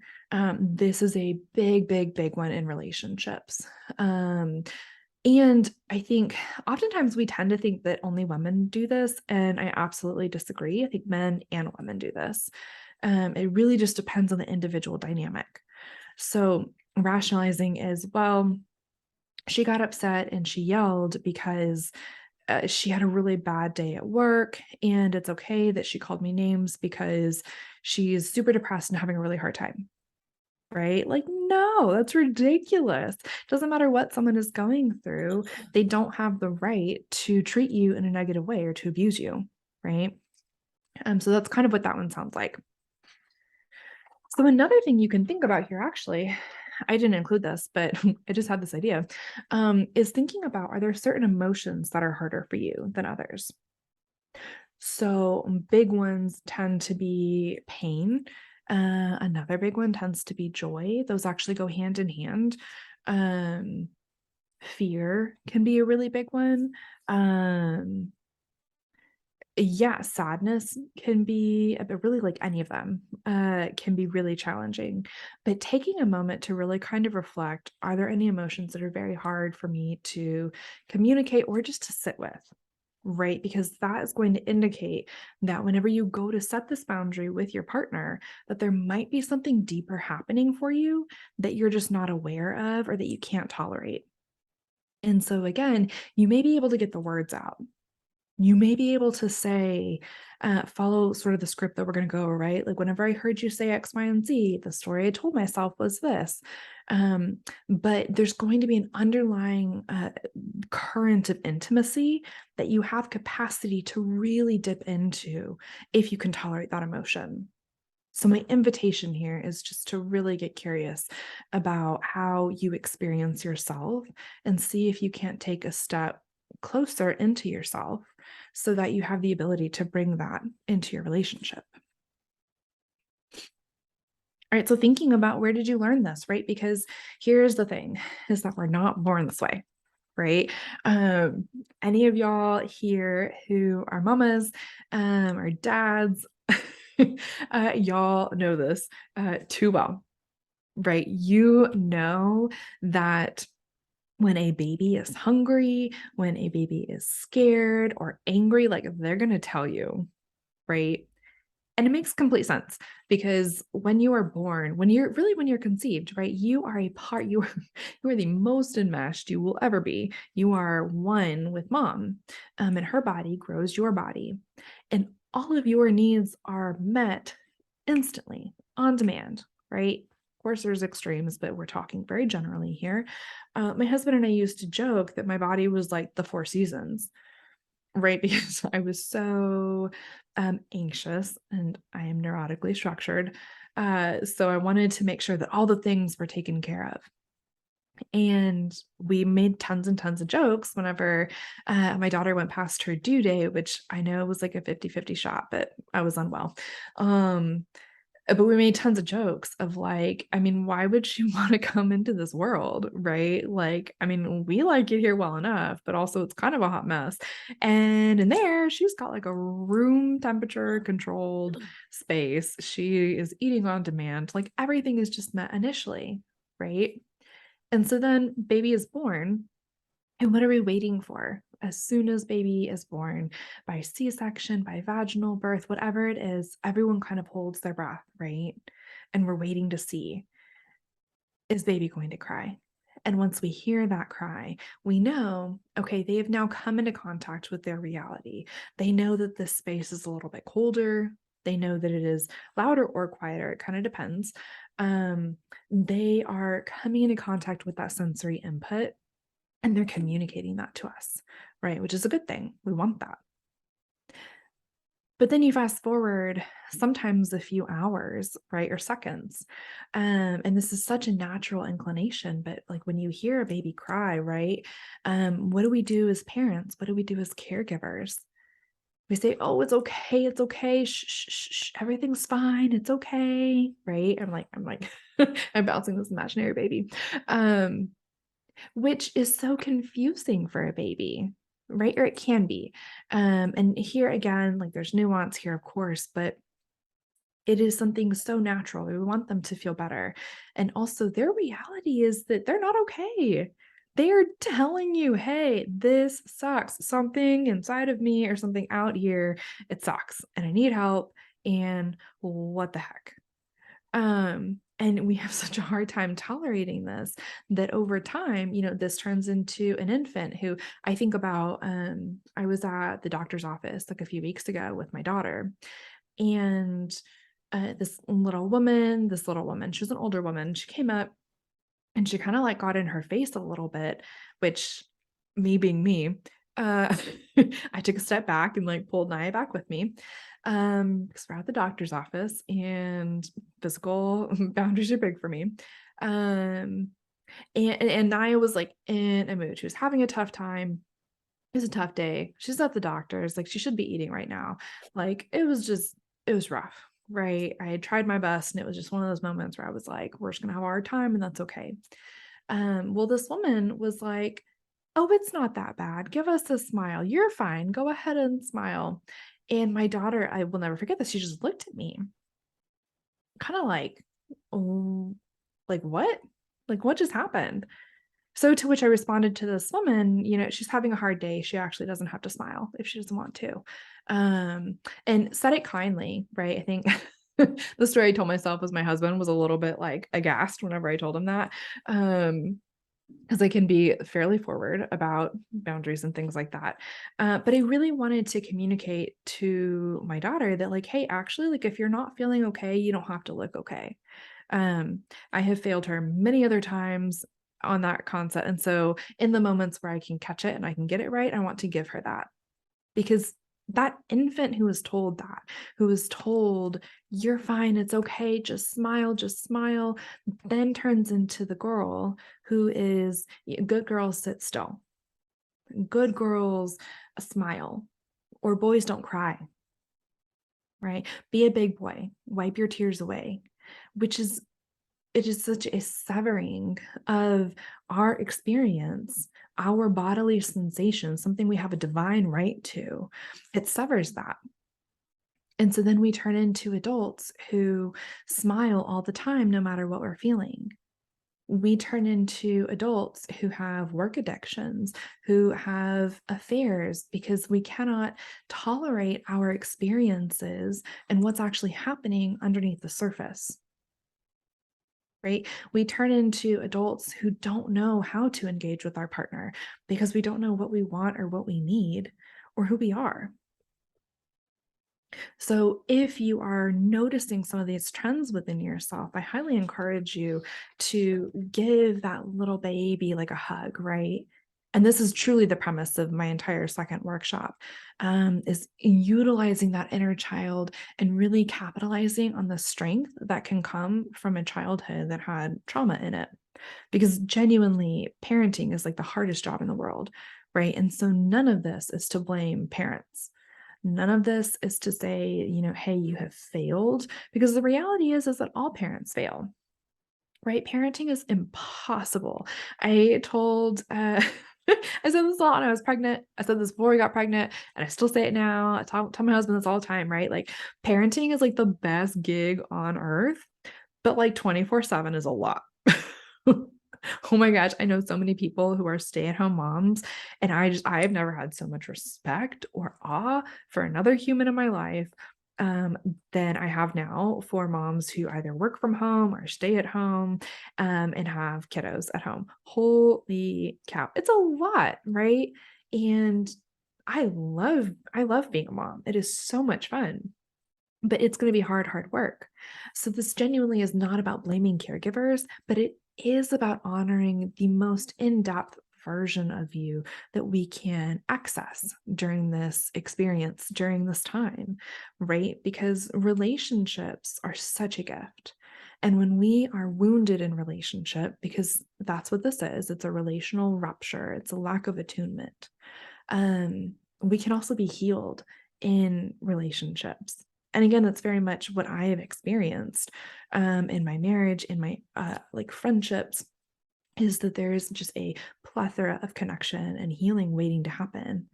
This is a big, big, big one in relationships. And I think oftentimes we tend to think that only women do this, and I absolutely disagree. I think men and women do this. It really just depends on the individual dynamic. So rationalizing is, well, she got upset and she yelled because she had a really bad day at work, and it's okay that she called me names because she's super depressed and having a really hard time. Right? Like, no, that's ridiculous. Doesn't matter what someone is going through, they don't have the right to treat you in a negative way or to abuse you. Right. So that's kind of what that one sounds like. So another thing you can think about here, actually, I didn't include this, but I just had this idea, is thinking about, are there certain emotions that are harder for you than others? So big ones tend to be pain. Another big one tends to be joy. Those actually go hand in hand. Um, Fear can be a really big one. Um, yeah, sadness can be but really, like, any of them, can be really challenging. But taking a moment to really kind of reflect, are there any emotions that are very hard for me to communicate or just to sit with? Right? Because that is going to indicate that whenever you go to set this boundary with your partner, that there might be something deeper happening for you that you're just not aware of or that you can't tolerate. And so again, you may be able to get the words out. You may be able to say, follow sort of the script that we're going to go, right? Like, whenever I heard you say X, Y, and Z, the story I told myself was this. Um, but there's going to be an underlying current of intimacy that you have capacity to really dip into if you can tolerate that emotion. So, my invitation here is just to really get curious about how you experience yourself and see if you can't take a step closer into yourself so that you have the ability to bring that into your relationship. All right. So, thinking about, where did you learn this, right? Because here's the thing, is that we're not born this way. Right? Um, any of y'all here who are mamas, or dads, y'all know this too well, right? You know that when a baby is hungry, when a baby is scared or angry, like, they're going to tell you, right? And it makes complete sense because when you are born, when you're conceived, right, you are a part, you are, you are the most enmeshed you will ever be. You are one with mom, and her body grows your body. And all of your needs are met instantly, on demand, right? Of course, there's extremes, but we're talking very generally here. My husband and I used to joke that my body was like the four seasons, right? Because I was so anxious and I am neurotically structured. So I wanted to make sure that all the things were taken care of. And we made tons and tons of jokes whenever my daughter went past her due date, which I know was like a 50-50 shot, but I was unwell. Um, but we made tons of jokes of like, I mean, why would she want to come into this world, right? Like, I mean, we like it here well enough, but also it's kind of a hot mess. And in there, she's got like a room temperature controlled space. She is eating on demand. Like, everything is just met initially, right? And so then baby is born, and what are we waiting for? As soon as baby is born, by C-section, by vaginal birth, whatever it is, everyone kind of holds their breath, right? And we're waiting to see, is baby going to cry? And once we hear that cry, we know, okay, they have now come into contact with their reality. They know that this space is a little bit colder. They know that it is louder or quieter. It kind of depends. They are coming into contact with that sensory input and they're communicating that to us, right? Which is a good thing. We want that. But then you fast forward sometimes a few hours, right, or seconds. And this is such a natural inclination, but like when you hear a baby cry, right? What do we do as parents? What do we do as caregivers? We say, "Oh, it's okay. It's okay. Shh, shh, shh, shh. Everything's fine. It's okay." Right? I'm like, I'm bouncing this imaginary baby. Um, which is so confusing for a baby, right? Or it can be. And here again, like, there's nuance here, of course, but it is something so natural. We want them to feel better. And also, their reality is that they're not okay. They are telling you, hey, this sucks. Something inside of me or something out here, it sucks. And I need help. And what the heck? And we have such a hard time tolerating this that over time, this turns into an infant who I think about. I was at the doctor's office like a few weeks ago with my daughter, and this little woman, she was an older woman. She came up and she kind of like got in her face a little bit, which, me being me, uh, I took a step back and like pulled Naya back with me. Because we're at the doctor's office and physical boundaries are big for me. Um, and Naya was like in a mood. She was having a tough time. It was a tough day. She's at the doctor's. Like she should be eating right now. Like it was rough, right? I had tried my best, and it was just one of those moments where I was like, we're just gonna have a hard time, and that's okay. Well, this woman was like, oh, it's not that bad. Give us a smile. You're fine. Go ahead and smile. And my daughter, I will never forget this. She just looked at me, kind of like, oh, like what? Like what just happened? So to which I responded to this woman, she's having a hard day. She actually doesn't have to smile if she doesn't want to. And said it kindly, right? I think the story I told myself was my husband was a little bit like aghast whenever I told him that. Because I can be fairly forward about boundaries and things like that. But I really wanted to communicate to my daughter that, like, hey, actually, like, if you're not feeling okay, you don't have to look okay. Um, I have failed her many other times on that concept. And so, in the moments where I can catch it and I can get it right, I want to give her that because that infant who was told that, who was told, you're fine, it's okay, just smile, then turns into the girl who is good girls sit still, good girls smile, or boys don't cry, right? Be a big boy, wipe your tears away, which is it is such a severing of our experience, our bodily sensations, something we have a divine right to. It severs that. And so then we turn into adults who smile all the time, no matter what we're feeling. We turn into adults who have work addictions, who have affairs because we cannot tolerate our experiences and what's actually happening underneath the surface. Right? We turn into adults who don't know how to engage with our partner because we don't know what we want or what we need or who we are. So, if you are noticing some of these trends within yourself, I highly encourage you to give that little baby like a hug, right? And this is truly the premise of my entire second workshop, is utilizing that inner child and really capitalizing on the strength that can come from a childhood that had trauma in it. Because genuinely, parenting is like the hardest job in the world, right? And so none of this is to blame parents. None of this is to say, hey, you have failed, because the reality is that all parents fail, right? Parenting is impossible. I told, I said this a lot when I was pregnant. I said this before we got pregnant, and I still say it now. I tell my husband this all the time, right? Like, parenting is like the best gig on earth, but like 24/7 is a lot. Oh my gosh, I know so many people who are stay-at-home moms, and I've never had so much respect or awe for another human in my life, um, than I have now for moms who either work from home or stay at home, and have kiddos at home. Holy cow, it's a lot, right? And I love being a mom. It is so much fun, but it's going to be hard work. So this genuinely is not about blaming caregivers, but it is about honoring the most in-depth version of you that we can access during this experience, during this time, right? Because relationships are such a gift. And when we are wounded in relationship, because that's what this is, it's a relational rupture, it's a lack of attunement. We can also be healed in relationships. And again, that's very much what I have experienced in my marriage, in my like friendships, is that there is just a plethora of connection and healing waiting to happen.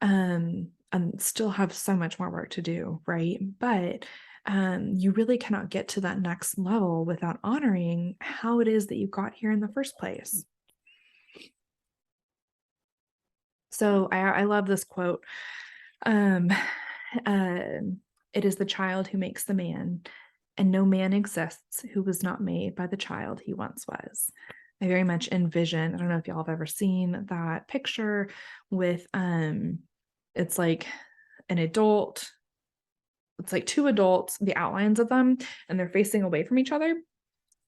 And still have so much more work to do, right? But you really cannot get to that next level without honoring how it is that you got here in the first place. So I love this quote. Um, it is the child who makes the man, and no man exists who was not made by the child he once was. I very much envision, I don't know if y'all have ever seen that picture with it's like an adult, it's like two adults, the outlines of them, and they're facing away from each other.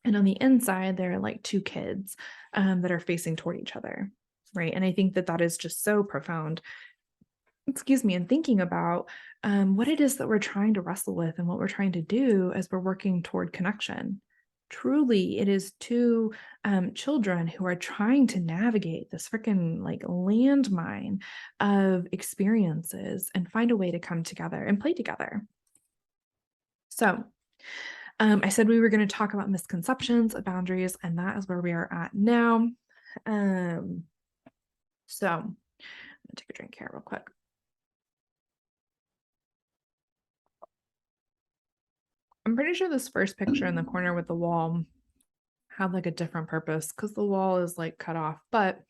And on the inside, there are like two kids that are facing toward each other. Right. And I think that that is just so profound excuse me, and thinking about what it is that we're trying to wrestle with and what we're trying to do as we're working toward connection. Truly, it is two children who are trying to navigate this freaking like landmine of experiences and find a way to come together and play together. So, I said we were going to talk about misconceptions of boundaries, and that is where we are at now. Um, I'm gonna take a drink here real quick. I'm pretty sure this first picture in the corner with the wall had like a different purpose because the wall is like cut off. But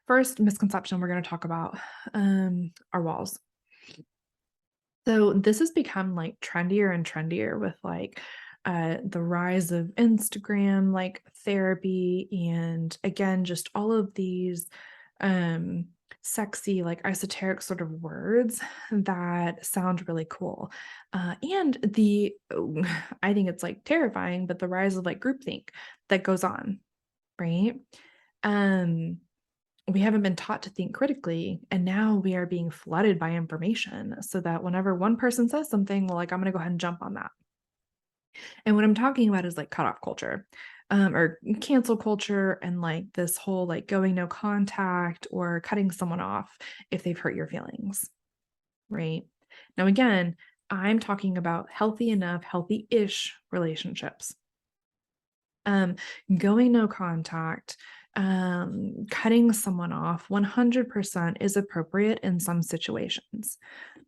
first misconception we're going to talk about our walls. So this has become like trendier and trendier with like the rise of Instagram, like therapy, and again, just all of these um sexy, like esoteric sort of words that sound really cool. And I think it's like terrifying, but the rise of like groupthink that goes on, right? Um, we haven't been taught to think critically, and now we are being flooded by information so that whenever one person says something, well, like I'm going to go ahead and jump on that. And what I'm talking about is like cutoff culture, or cancel culture, and like this whole like going no contact or cutting someone off if they've hurt your feelings, right? Now, again, I'm talking about healthy enough, healthy-ish relationships. Um, Going no contact, cutting someone off 100% is appropriate in some situations,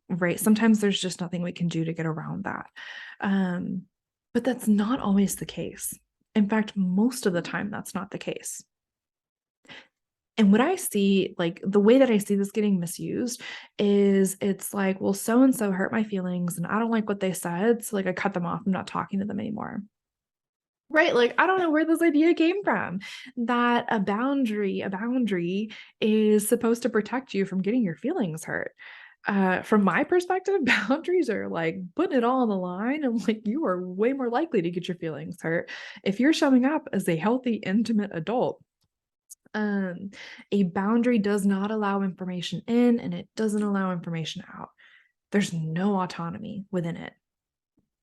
right? Sometimes there's just nothing we can do to get around that. Um, but that's not always the case. In fact, most of the time, that's not the case. And what I see, like the way that I see this getting misused is it's like, well, so and so hurt my feelings and I don't like what they said. So, like, I cut them off. I'm not talking to them anymore. Right, like, I don't know where this idea came from, that a boundary is supposed to protect you from getting your feelings hurt. From my perspective, boundaries are like putting it all on the line, and like you are way more likely to get your feelings hurt if you're showing up as a healthy, intimate adult. Um, a boundary does not allow information in and it doesn't allow information out. There's no autonomy within it.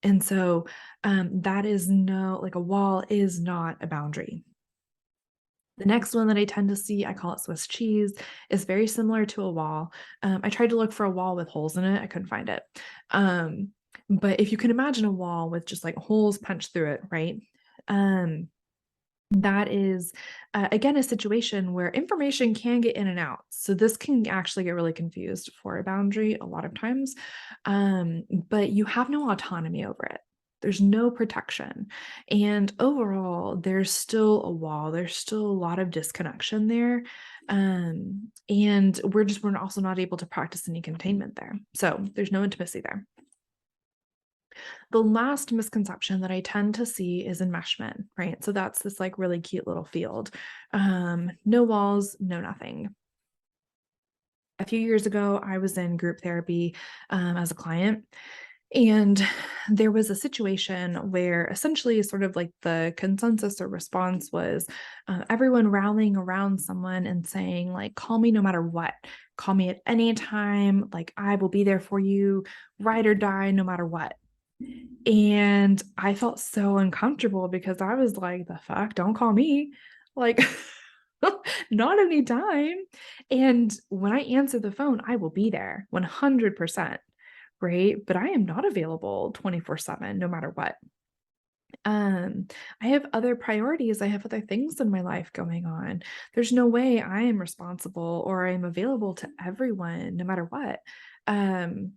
And so that is like a wall is not a boundary. The next one that I tend to see, I call it Swiss cheese, is very similar to a wall. I tried to look for a wall with holes in it. I couldn't find it. But if you can imagine a wall with just like holes punched through it, right? Um, that is, again, a situation where information can get in and out. So this can actually get really confused for a boundary a lot of times. But you have no autonomy over it. There's no protection. And overall, there's still a wall. There's still a lot of disconnection there. And we're also not able to practice any containment there. So there's no intimacy there. The last misconception that I tend to see is enmeshment, right? So that's this like really cute little field. No walls, no nothing. A few years ago, I was in group therapy as a client, and there was a situation where essentially, sort of like the consensus or response was everyone rallying around someone and saying, like, call me no matter what. Call me at any time. Like, I will be there for you, ride or die, no matter what. And I felt so uncomfortable because I was like, the fuck, don't call me. Like, not anytime. And when I answer the phone, I will be there 100%. Right. But I am not available 24/7, no matter what. Um, I have other priorities. I have other things in my life going on. There's no way I am responsible or I am available to everyone, no matter what. Um,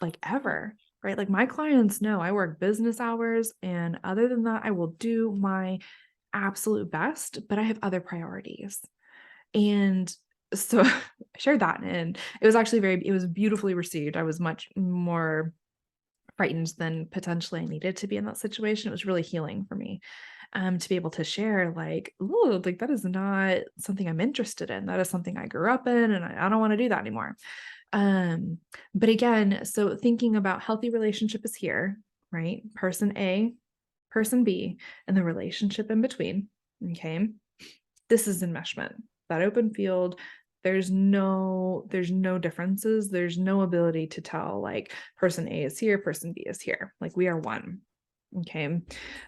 like ever, right? Like my clients know I work business hours, and other than that, I will do my absolute best, but I have other priorities. And so I shared that, and it was beautifully received. I was much more frightened than potentially I needed to be in that situation. It was really healing for me to be able to share, like, oh, like that is not something I'm interested in. That is something I grew up in, and I don't want to do that anymore. Um, but again, so thinking about healthy relationship is here, right? Person A, person B, and the relationship in between. Okay. This is enmeshment, that open field, There's no differences. There's no ability to tell like person A is here, person B is here. Like we are one. Okay.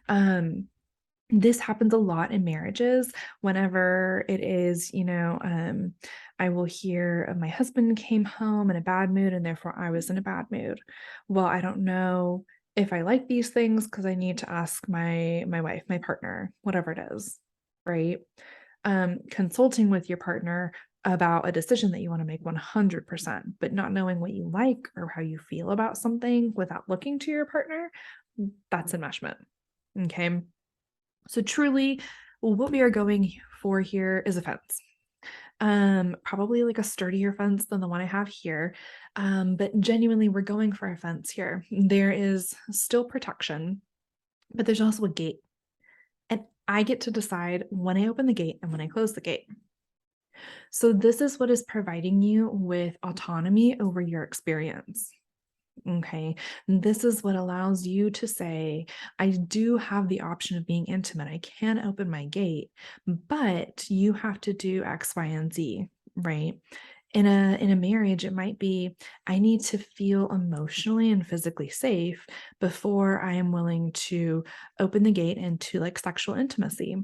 Um, this happens a lot in marriages whenever it is, I will hear of my husband came home in a bad mood and therefore I was in a bad mood. Well, I don't know if I like these things because I need to ask my wife, my partner, whatever it is, right? Consulting with your partner about a decision that you want to make 100%, but not knowing what you like or how you feel about something without looking to your partner, that's enmeshment. Okay. So truly, what we are going for here is a fence. Probably like a sturdier fence than the one I have here. But genuinely, we're going for a fence here. There is still protection, but there's also a gate. And I get to decide when I open the gate and when I close the gate. So this is what is providing you with autonomy over your experience. Okay. This is what allows you to say, I do have the option of being intimate. I can open my gate, but you have to do X, Y, and Z, right? In a marriage, it might be I need to feel emotionally and physically safe before I am willing to open the gate into like sexual intimacy,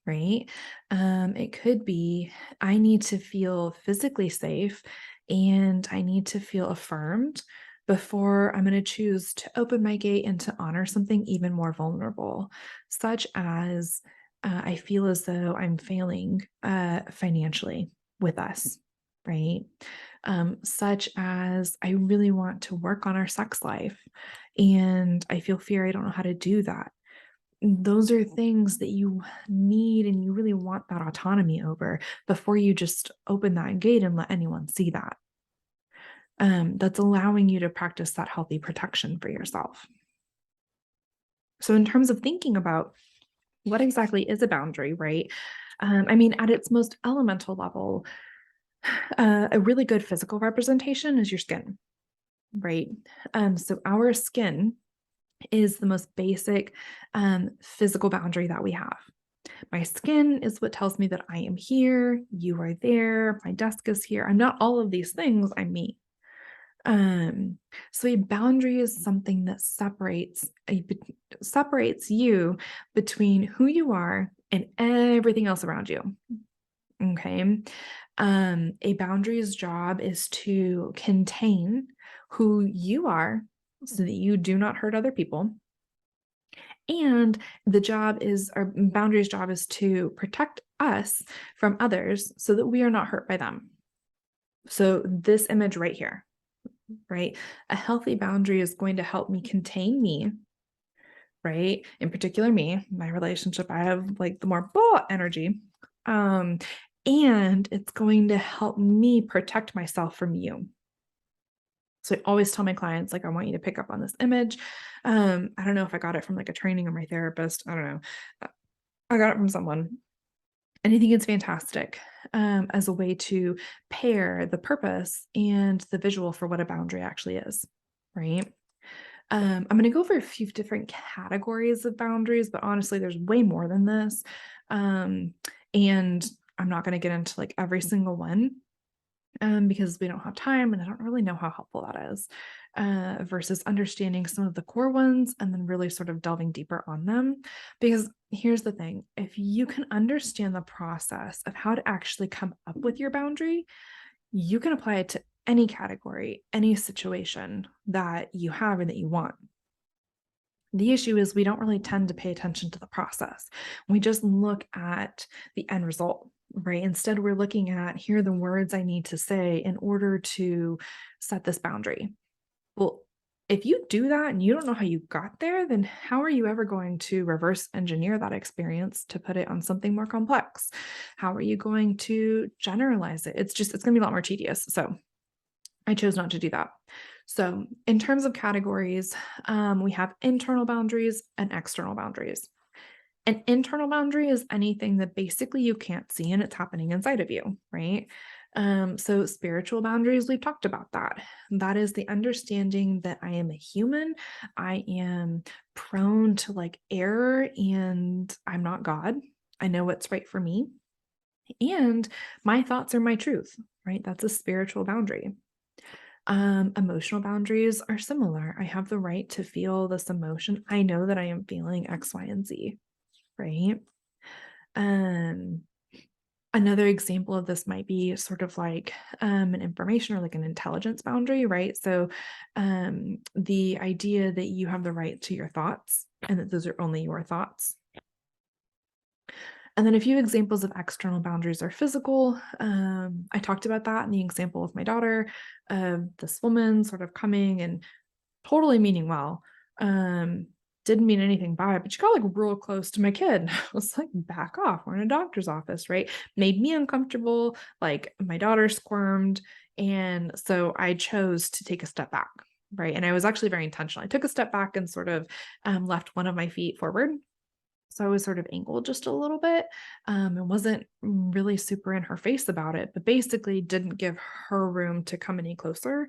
right? It could be I need to feel physically safe and I need to feel affirmed before I'm going to choose to open my gate and to honor something even more vulnerable, such as I feel as though I'm failing financially with us, right? Such as I really want to work on our sex life and I feel fear I don't know how to do that. Those are things that you need and you really want that autonomy over before you just open that gate and let anyone see that. That's allowing you to practice that healthy protection for yourself. So, in terms of thinking about what exactly is a boundary, right? I mean, at its most elemental level, a really good physical representation is your skin, right? So, our skin is the most basic physical boundary that we have. My skin is what tells me that I am here, you are there, my desk is here. I'm not all of these things, I'm me. Um, so a boundary is something that separates you between who you are and everything else around you. Okay. A boundary's job is to contain who you are so that you do not hurt other people. And our boundaries job is to protect us from others so that we are not hurt by them. So this image right here, right? A healthy boundary is going to help me contain me, right? In particular, me, my relationship, I have like the more energy. And it's going to help me protect myself from you. So I always tell my clients, like, I want you to pick up on this image. I don't know if I got it from like a training or my therapist. I don't know. I got it from someone. And I think it's fantastic as a way to pair the purpose and the visual for what a boundary actually is, right? I'm going to go over a few different categories of boundaries, but honestly, there's way more than this. And I'm not going to get into like every single one because we don't have time and I don't really know how helpful that is versus understanding some of the core ones and then really sort of delving deeper on them. Because here's the thing, if you can understand the process of how to actually come up with your boundary, you can apply it to any category, any situation that you have or that you want. The issue is we don't really tend to pay attention to the process. We just look at the end result, right? Instead, we're looking at here are the words I need to say in order to set this boundary. Well, if you do that and you don't know how you got there, then how are you ever going to reverse engineer that experience to put it on something more complex? How are you going to generalize it? It's going to be a lot more tedious. So I chose not to do that. So in terms of categories, we have internal boundaries and external boundaries. An internal boundary is anything that basically you can't see and it's happening inside of you, right? So spiritual boundaries, we've talked about that. That is the understanding that I am a human. I am prone to like error and I'm not God. I know what's right for me. And my thoughts are my truth, right? That's a spiritual boundary. Emotional boundaries are similar. I have the right to feel this emotion. I know that I am feeling X, Y, and Z, right? Um, Another example of this might be sort of like an information or like an intelligence boundary, right? So, the idea that you have the right to your thoughts and that those are only your thoughts. And then a few examples of external boundaries are physical. I talked about that in the example with my daughter, this woman sort of coming and totally meaning well. Um, didn't mean anything by it, but she got like real close to my kid. I was like, back off. We're in a doctor's office, right? Made me uncomfortable. Like my daughter squirmed. And so I chose to take a step back, right? And I was actually very intentional. I took a step back and sort of left one of my feet forward. So I was sort of angled just a little bit, and wasn't really super in her face about it, but basically didn't give her room to come any closer,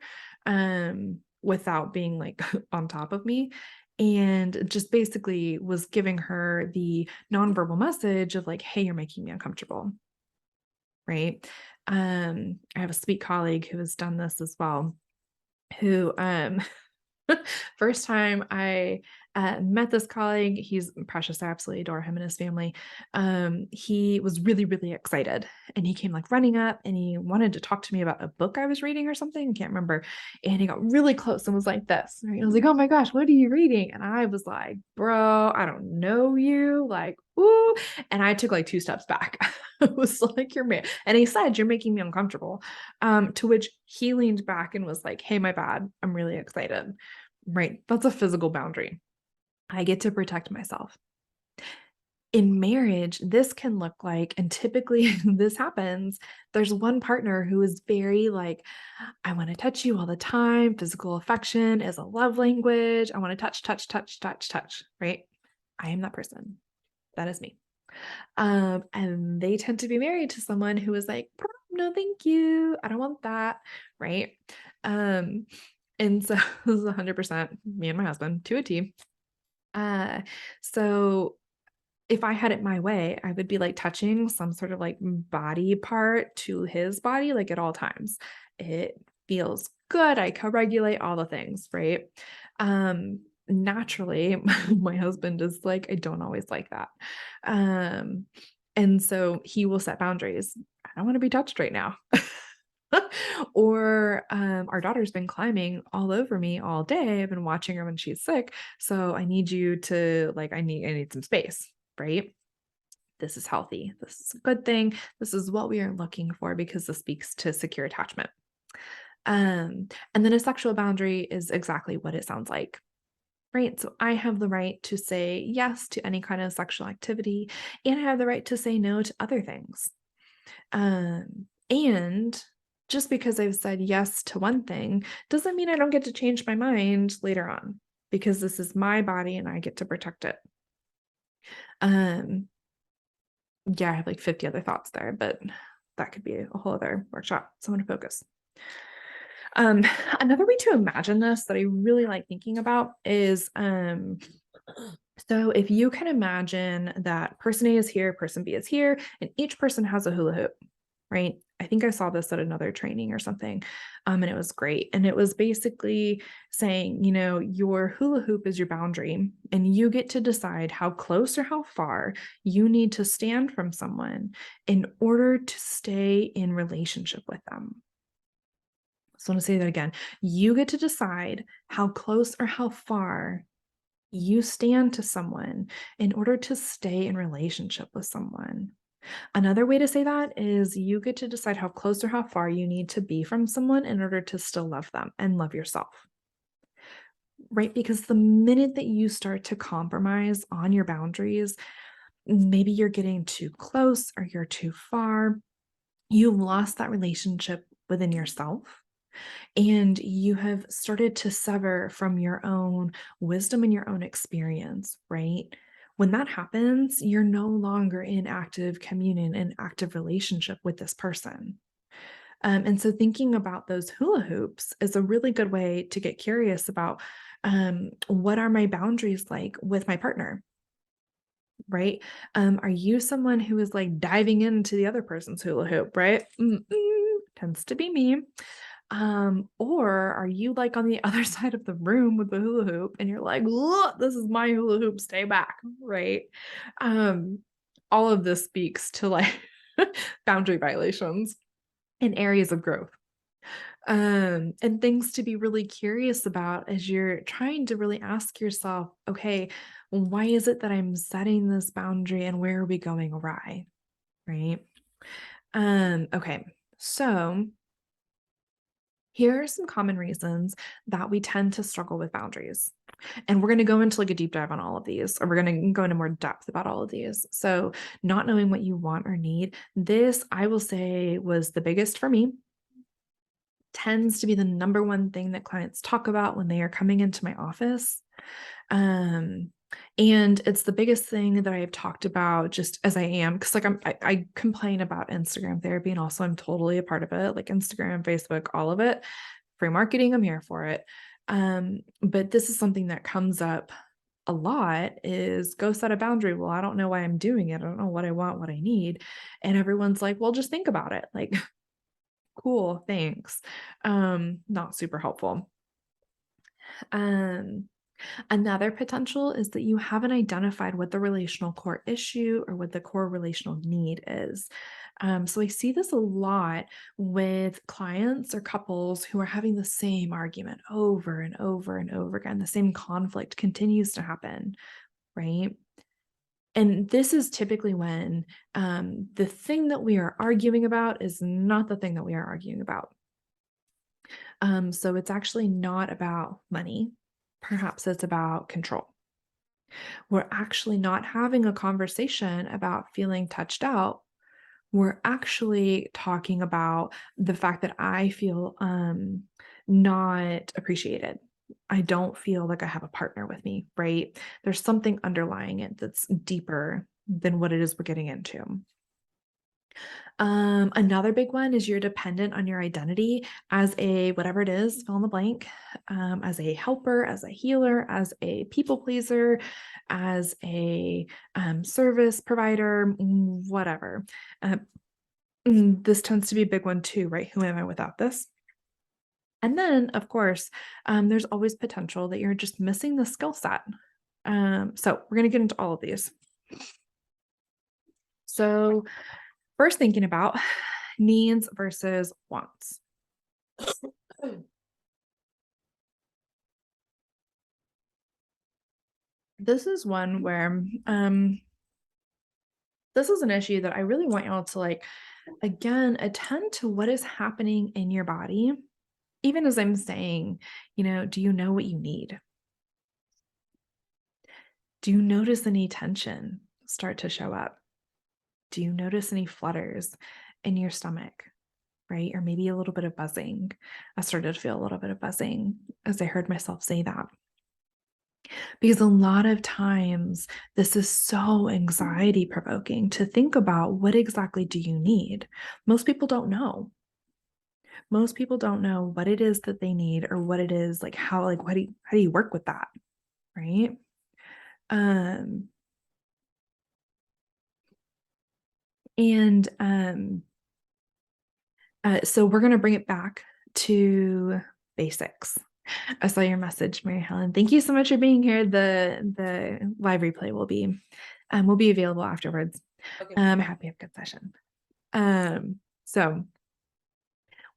without being like on top of me. And just basically was giving her the nonverbal message of like, hey, you're making me uncomfortable. Right. I have a sweet colleague who has done this as well, who first time I met this colleague, he's precious. I absolutely adore him and his family. He was really, really excited and he came like running up and he wanted to talk to me about a book I was reading or something. I can't remember. And he got really close and was like this. Right? I was like, oh my gosh, what are you reading? And I was like, bro, I don't know you. Like, ooh. And I took like 2 steps back. I was like, you're man. And he said, you're making me uncomfortable. To which he leaned back and was like, hey, my bad. I'm really excited. Right. That's a physical boundary. I get to protect myself. In marriage, this can look like, and typically this happens, there's one partner who is very like, I want to touch you all the time. Physical affection is a love language. I want to touch, touch, touch, touch, touch. Right. I am that person. That is me. And they tend to be married to someone who is like, no, thank you. I don't want that. Right. Um, and so this is 100% me and my husband to a T. Uh, so if I had it my way, I would be like touching some sort of like body part to his body, like at all times. It feels good. I co-regulate all the things, right? Naturally, my husband is like, I don't always like that. Um, and so he will set boundaries. I don't want to be touched right now. Or our daughter's been climbing all over me all day. I've been watching her when she's sick. So I need you to like, I need some space, right? This is healthy. This is a good thing. This is what we are looking for because this speaks to secure attachment. And then a sexual boundary is exactly what it sounds like. Right. So I have the right to say yes to any kind of sexual activity, and I have the right to say no to other things. And just because I've said yes to one thing doesn't mean I don't get to change my mind later on because this is my body and I get to protect it. Um, yeah, I have like 50 other thoughts there, but that could be a whole other workshop. So I'm going to focus. Um, Another way to imagine this that I really like thinking about is so if you can imagine that person A is here, person B is here, and each person has a hula hoop, right? I think I saw this at another training or something, and it was great. And it was basically saying, your hula hoop is your boundary, and you get to decide how close or how far you need to stand from someone in order to stay in relationship with them. So I want to say that again. You get to decide how close or how far you stand to someone in order to stay in relationship with someone. Another way to say that is you get to decide how close or how far you need to be from someone in order to still love them and love yourself. Right? Because the minute that you start to compromise on your boundaries, maybe you're getting too close or you're too far, you've lost that relationship within yourself. And you have started to sever from your own wisdom and your own experience, right? When that happens, you're no longer in active communion and active relationship with this person. And so thinking about those hula hoops is a really good way to get curious about what are my boundaries like with my partner? right? Are you someone who is like diving into the other person's hula hoop, right? Tends to be me. Or are you like on the other side of the room with the hula hoop and you're like, look, this is my hula hoop, stay back, right? Um, all of this speaks to like boundary violations and areas of growth. And things to be really curious about as you're trying to really ask yourself, okay, why is it that I'm setting this boundary and where are we going awry? Right. Okay. So here are some common reasons that we tend to struggle with boundaries. And we're going to go into like a deep dive on all of these, or we're going to go into more depth about all of these. So, not knowing what you want or need, this I will say was the biggest for me, tends to be the number one thing that clients talk about when they are coming into my office. Um, and it's the biggest thing that I have talked about just as I am, because like I complain about Instagram therapy, and also I'm totally a part of it, like Instagram, Facebook, all of it. Free marketing, I'm here for it. But this is something that comes up a lot is go set a boundary. Well, I don't know why I'm doing it. I don't know what I want, what I need. And everyone's like, well, just think about it. Like, cool, thanks. Not super helpful. Um, Another potential is that you haven't identified what the relational core issue or what the core relational need is. So I see this a lot with clients or couples who are having the same argument over and over and over again. The same conflict continues to happen, right? And this is typically when the thing that we are arguing about is not the thing that we are arguing about. So it's actually not about money. Perhaps it's about control. We're actually not having a conversation about feeling touched out. We're actually talking about the fact that I feel not appreciated. I don't feel like I have a partner with me, right? There's something underlying it that's deeper than what it is we're getting into. Another big one is you're dependent on your identity as a whatever it is, fill in the blank, as a helper, as a healer, as a people pleaser, as a service provider, whatever. Uh, this tends to be a big one too, right? Who am I without this? And then, of course, there's always potential that you're just missing the skill set. So we're going to get into all of these. So, first, thinking about needs versus wants. This is one where this is an issue that I really want y'all to like again attend to what is happening in your body. Even as I'm saying, do you know what you need? Do you notice any tension start to show up? Do you notice any flutters in your stomach? Right? Or maybe a little bit of buzzing. I started to feel a little bit of buzzing as I heard myself say that. Because a lot of times this is so anxiety provoking to think about what exactly do you need? Most people don't know. Most people don't know what it is that they need or what it is like how do you work with that, right? Um and So we're going to bring it back to basics. I saw your message, Mary Helen. Thank you so much for being here. The live replay will be available afterwards. Okay. I hope you have a good session. So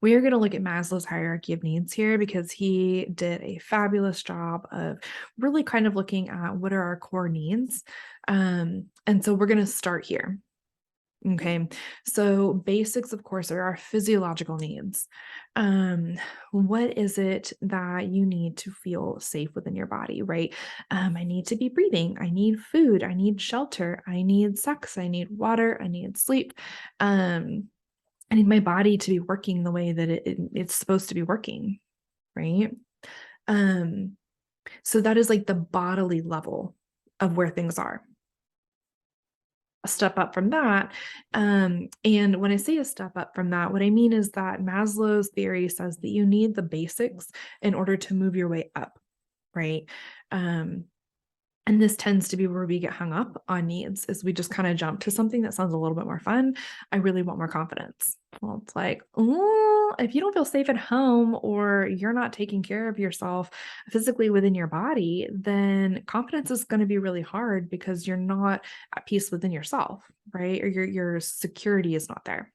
we are going to look at Maslow's hierarchy of needs here because he did a fabulous job of really kind of looking at what are our core needs. And so we're going to start here. Okay, so basics, of course, are our physiological needs. What is it that you need to feel safe within your body, right? I need to be breathing. I need food. I need shelter. I need sex. I need water. I need sleep. I need my body to be working the way that it's supposed to be working, right? So that is like the bodily level of where things are. A step up from that. And when I say a step up from that, what I mean is that Maslow's theory says that you need the basics in order to move your way up, right? And And this tends to be where we get hung up on needs, is we just kind of jump to something that sounds a little bit more fun. I really want more confidence. Well, it's like, oh, if you don't feel safe at home or you're not taking care of yourself physically within your body, then confidence is going to be really hard because you're not at peace within yourself, right? Or your security is not there.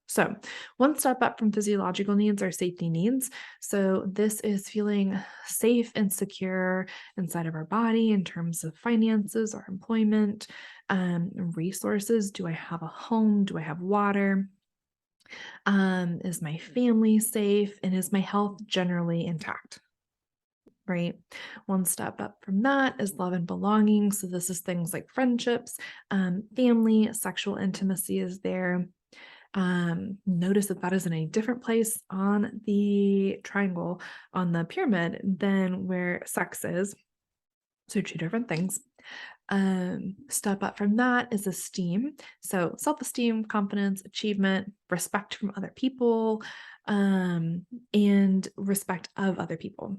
So, one step up from physiological needs are safety needs. So, this is feeling safe and secure inside of our body in terms of finances or employment, resources. Do I have a home? Do I have water? Is my family safe? And is my health generally intact? Right. One step up from that is love and belonging. So, this is things like friendships, family, sexual intimacy is there. Notice that that is in a different place on the triangle on the pyramid than where sex is. So, two different things. Step up from that is esteem. So, self esteem, confidence, achievement, respect from other people, um, and respect of other people.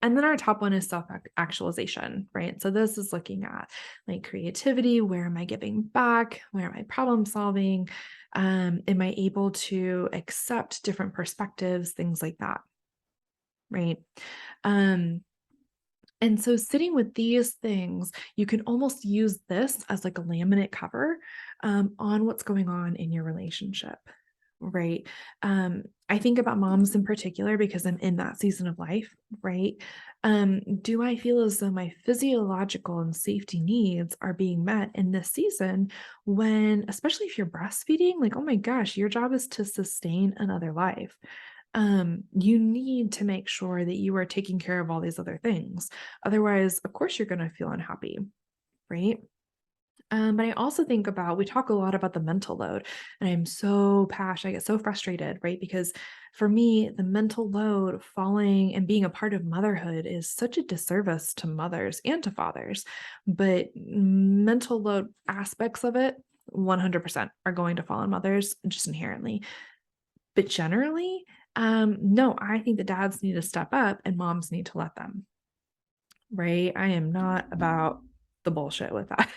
And then our top one is self actualization, right? So, this is looking at like creativity. Where am I giving back? Where am I problem solving? Am I able to accept different perspectives? Things like that, right? Um, and so sitting with these things, you can almost use this as like a laminate cover on what's going on in your relationship, right? I think about moms in particular because I'm in that season of life, right? Do I feel as though my physiological and safety needs are being met in this season when, especially if you're breastfeeding, like, oh my gosh, your job is to sustain another life. You need to make sure that you are taking care of all these other things. Otherwise, of course, you're going to feel unhappy, right? But I also think about, we talk a lot about the mental load, and I'm so passionate, I get so frustrated, right? Because for me, the mental load falling and being a part of motherhood is such a disservice to mothers and to fathers. But mental load aspects of it, 100% are going to fall on mothers just inherently. But generally, no, I think the dads need to step up and moms need to let them, right? I am not about the bullshit with that.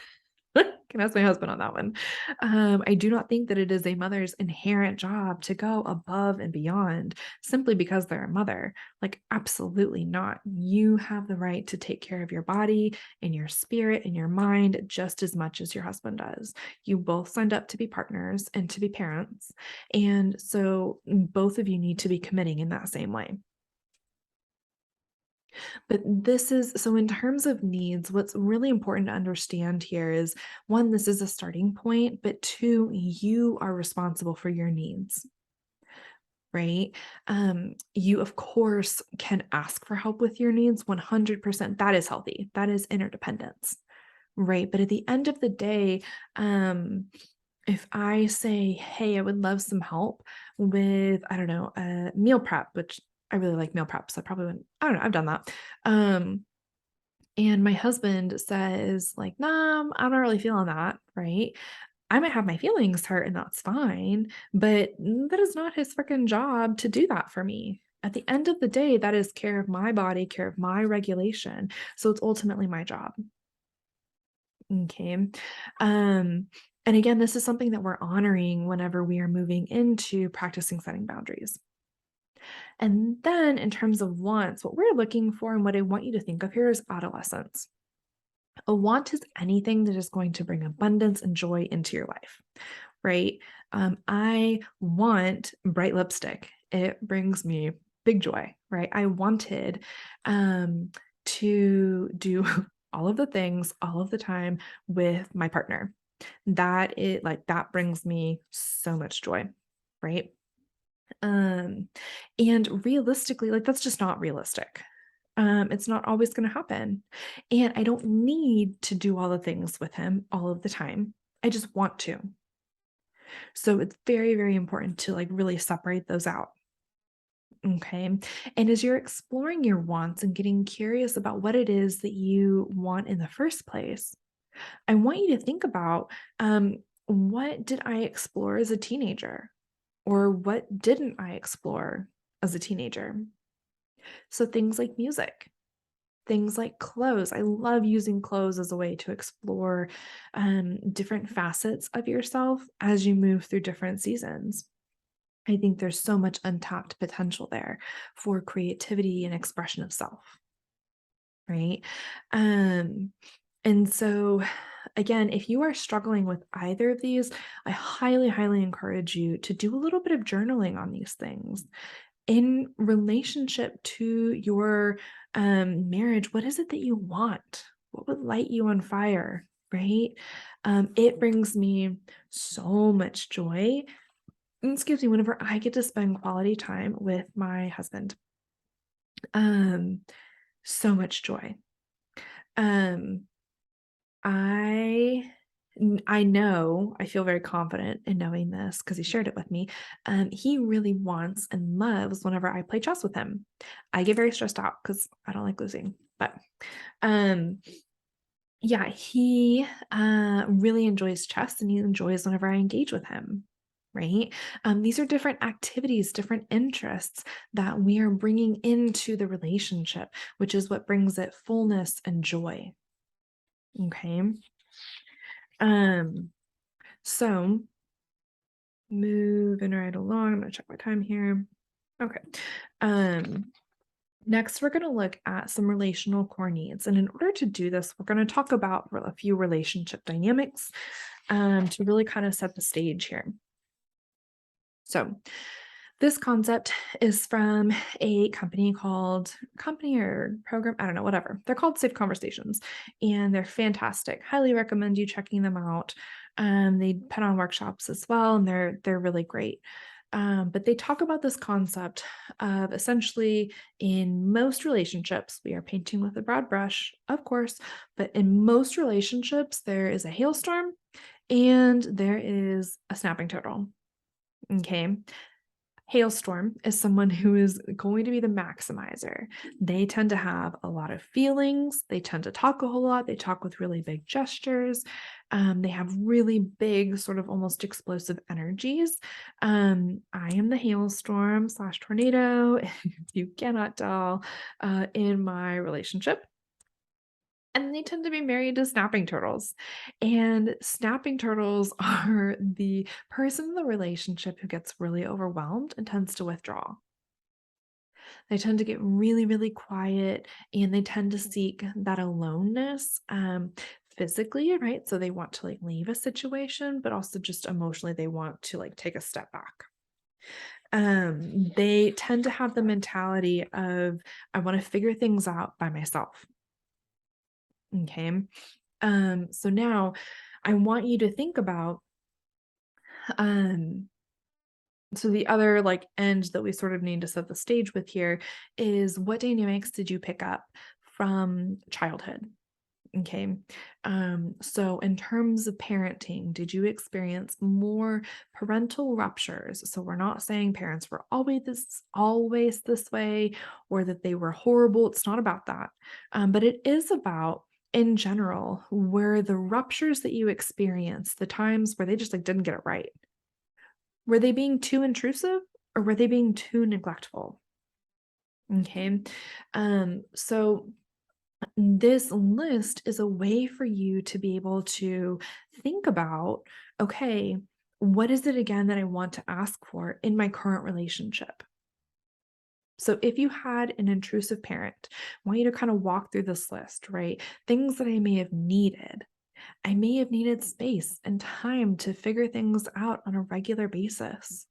Can ask my husband on that one. I do not think that it is a mother's inherent job to go above and beyond simply because they're a mother. Like, absolutely not. You have the right to take care of your body and your spirit and your mind just as much as your husband does. You both signed up to be partners and to be parents. And so both of you need to be committing in that same way. But this is so, in terms of needs, what's really important to understand here is one, this is a starting point, but two, you are responsible for your needs, right? You, of course, can ask for help with your needs 100%. That is healthy, that is interdependence, right? But at the end of the day, if I say, hey, I would love some help with, I don't know, meal prep, which I really like meal prep, so I probably wouldn't, I don't know, I've done that. And my husband says, like, "Nah, I'm not really feeling that," right? I might have my feelings hurt, and that's fine, but that is not his freaking job to do that for me. At the end of the day, that is care of my body, care of my regulation. So it's ultimately my job. Okay. And again, this is something that we're honoring whenever we are moving into practicing setting boundaries. And then in terms of wants, what we're looking for and what I want you to think of here is adolescence. A want is anything that is going to bring abundance and joy into your life, right? I want bright lipstick. It brings me big joy, right? I wanted to do all of the things all of the time with my partner. That brings me so much joy, right? Um, and realistically, like, that's just not realistic. It's not always going to happen. And I don't need to do all the things with him all of the time. I just want to. So it's very, very important to like really separate those out. Okay. And as you're exploring your wants and getting curious about what it is that you want in the first place, I want you to think about, what did I explore as a teenager? Or what didn't I explore as a teenager? So things like music, things like clothes. I love using clothes as a way to explore different facets of yourself as you move through different seasons. I think there's so much untapped potential there for creativity and expression of self, right? Um, and so, again, if you are struggling with either of these, I highly, highly encourage you to do a little bit of journaling on these things in relationship to your marriage. What is it that you want? What would light you on fire? Right? It brings me so much joy. Excuse me, whenever I get to spend quality time with my husband. Um, so much joy. Um, I I know, I feel very confident in knowing this because he shared it with me. He really wants and loves whenever I play chess with him. I get very stressed out because I don't like losing, but um, yeah, he really enjoys chess and he enjoys whenever I engage with him. Right. These are different activities, different interests that we are bringing into the relationship, which is what brings it fullness and joy. Okay. Um, so moving right along, I'm gonna check my time here. Okay. Um, Next, we're going to look at some relational core needs. And in order to do this, we're going to talk about a few relationship dynamics to really kind of set the stage here. So, this concept is from a company or program, I don't know, whatever. They're called Safe Conversations, and they're fantastic. Highly recommend you checking them out. They put on workshops as well, and they're really great. But they talk about this concept of essentially in most relationships, we are painting with a broad brush, of course, but in most relationships, there is a hailstorm and there is a snapping turtle. Okay. Hailstorm is someone who is going to be the maximizer. They tend to have a lot of feelings. They tend to talk a whole lot. They talk with really big gestures. They have really big, sort of almost explosive energies. I am the hailstorm slash tornado, if you cannot tell, in my relationship. And they tend to be married to snapping turtles. And snapping turtles are the person in the relationship who gets really overwhelmed and tends to withdraw. They tend to get really, really quiet and they tend to seek that aloneness physically, right? So they want to like leave a situation, but also just emotionally, they want to like take a step back. They tend to have the mentality of, I want to figure things out by myself. Okay. So now I want you to think about um so the other like end that we sort of need to set the stage with here is what dynamics did you pick up from childhood? Okay. So in terms of parenting, did you experience more parental ruptures? So we're not saying parents were always this way or that they were horrible. It's not about that. But it is about in general, where the ruptures that you experience, the times where they just like didn't get it right. Were they being too intrusive or were they being too neglectful? Okay. So this list is a way for you to be able to think about, okay, what is it again that I want to ask for in my current relationship? So if you had an intrusive parent, I want you to kind of walk through this list, right? Things that I may have needed. I may have needed space and time to figure things out on a regular basis.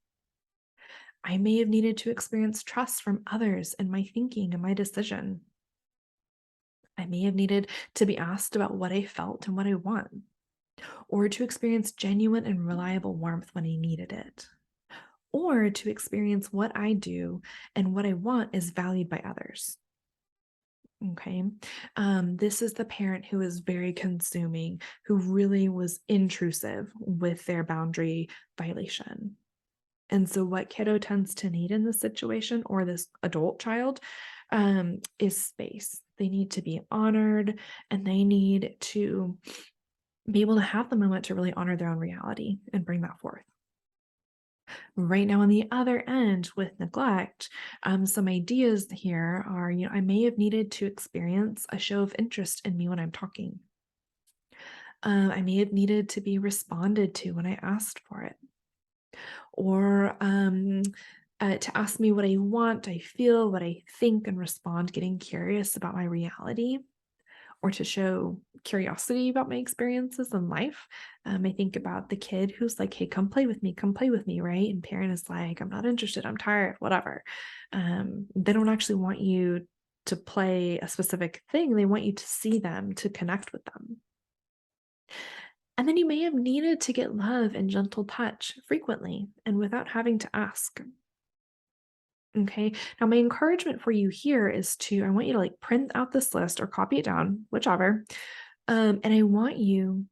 I may have needed to experience trust from others in my thinking and my decision. I may have needed to be asked about what I felt and what I want, or to experience genuine and reliable warmth when I needed it, or to experience what I do and what I want is valued by others. Okay. This is the parent who is very consuming, who really was intrusive with their boundary violation. And so, what kiddo tends to need in this situation, or this adult child, is space. They need to be honored and they need to be able to have the moment to really honor their own reality and bring that forth. Right now, on the other end with neglect, some ideas here are, I may have needed to experience a show of interest in me when I'm talking. I may have needed to be responded to when I asked for it, or to ask me what I want, I feel, what I think, and respond, getting curious about my reality, or to show curiosity about my experiences in life. I think about the kid who's like, hey, come play with me, right? And parent is like, I'm not interested, I'm tired, whatever. They don't actually want you to play a specific thing, they want you to see them, to connect with them. And then you may have needed to get love and gentle touch frequently and without having to ask. Okay. Now, my encouragement for you here is I want you to like print out this list or copy it down, whichever. And I want you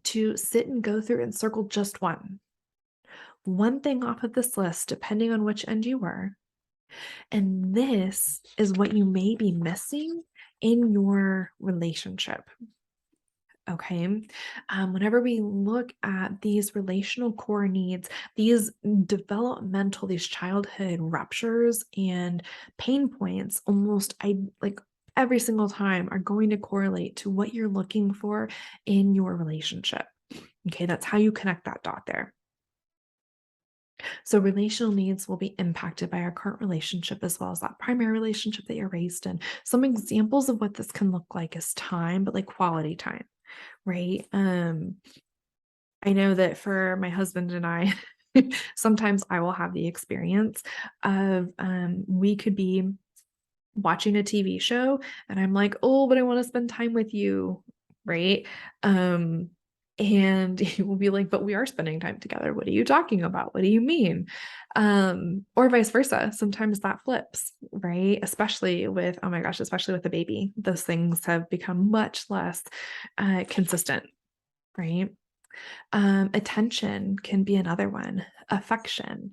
to sit and go through and circle just one thing off of this list, depending on which end you were. And this is what you may be missing in your relationship. Okay. Whenever we look at these relational core needs, these developmental, these childhood ruptures and pain points, almost I like every single time are going to correlate to what you're looking for in your relationship. Okay, that's how you connect that dot there. So, relational needs will be impacted by our current relationship as well as that primary relationship that you're raised in. Some examples of what this can look like is time, but like quality time, right? I know that for my husband and I, sometimes I will have the experience of we could be watching a TV show and I'm like, "Oh, but I want to spend time with you." Right? Um and he will be like, "But we are spending time together. What are you talking about? What do you mean?" Or vice versa. Sometimes that flips, right? Especially with, oh my gosh, especially with the baby. Those things have become much less consistent, right? Attention can be another one. Affection.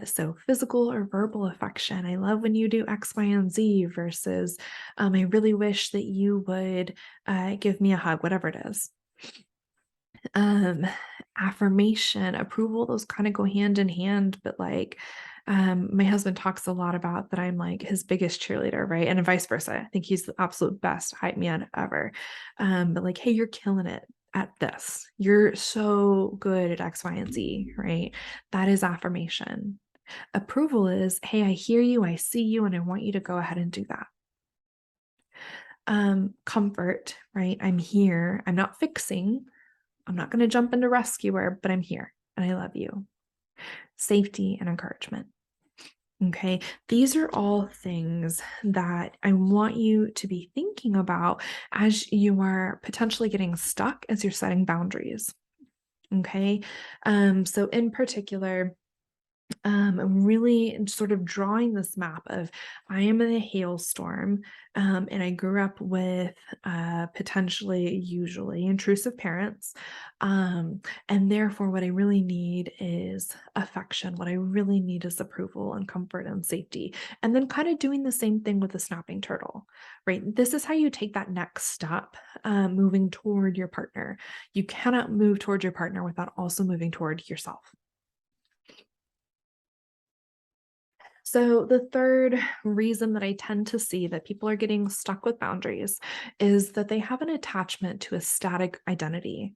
So physical or verbal affection. I love when you do X, Y, and Z versus I really wish that you would give me a hug, whatever it is. Um, Affirmation, approval, those kind of go hand in hand, but like my husband talks a lot about that I'm like his biggest cheerleader, right? And vice versa. I think he's the absolute best hype man ever. But like, hey, you're killing it at this. You're so good at X, Y, and Z, right? That is affirmation. Approval is, hey, I hear you, I see you, and I want you to go ahead and do that. Comfort, right? I'm here. I'm not fixing. I'm not going to jump into rescuer, but I'm here and I love you. Safety and encouragement. Okay. These are all things that I want you to be thinking about as you are potentially getting stuck as you're setting boundaries. Okay. So in particular, really sort of drawing this map of I am in a hailstorm, and I grew up with potentially, usually intrusive parents. And therefore, what I really need is affection. What I really need is approval and comfort and safety. And then kind of doing the same thing with the snapping turtle, right? This is how you take that next step, moving toward your partner. You cannot move toward your partner without also moving toward yourself. So, the third reason that I tend to see that people are getting stuck with boundaries is that they have an attachment to a static identity.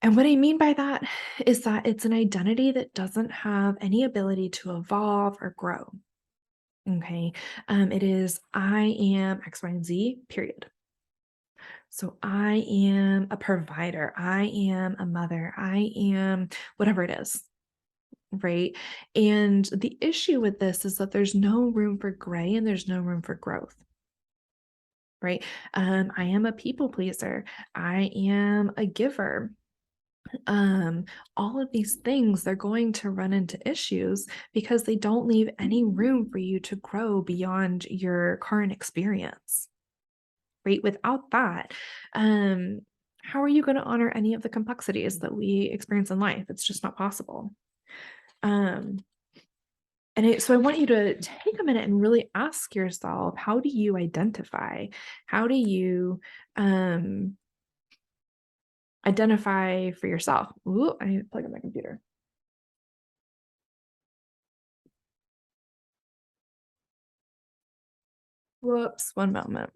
And what I mean by that is that it's an identity that doesn't have any ability to evolve or grow. Okay. It is, I am X, Y, and Z, period. So I am a provider. I am a mother. I am whatever it is. Right. And the issue with this is that there's no room for gray and there's no room for growth. Right. I am a people pleaser. I am a giver. Um, all of these things, they're going to run into issues because they don't leave any room for you to grow beyond your current experience. Right. Without that, um, how are you going to honor any of the complexities that we experience in life? It's just not possible. Um, so I want you to take a minute and really ask yourself, how do you identify? How do you um, identify for yourself? Ooh, I need to plug in my computer. Whoops, one moment.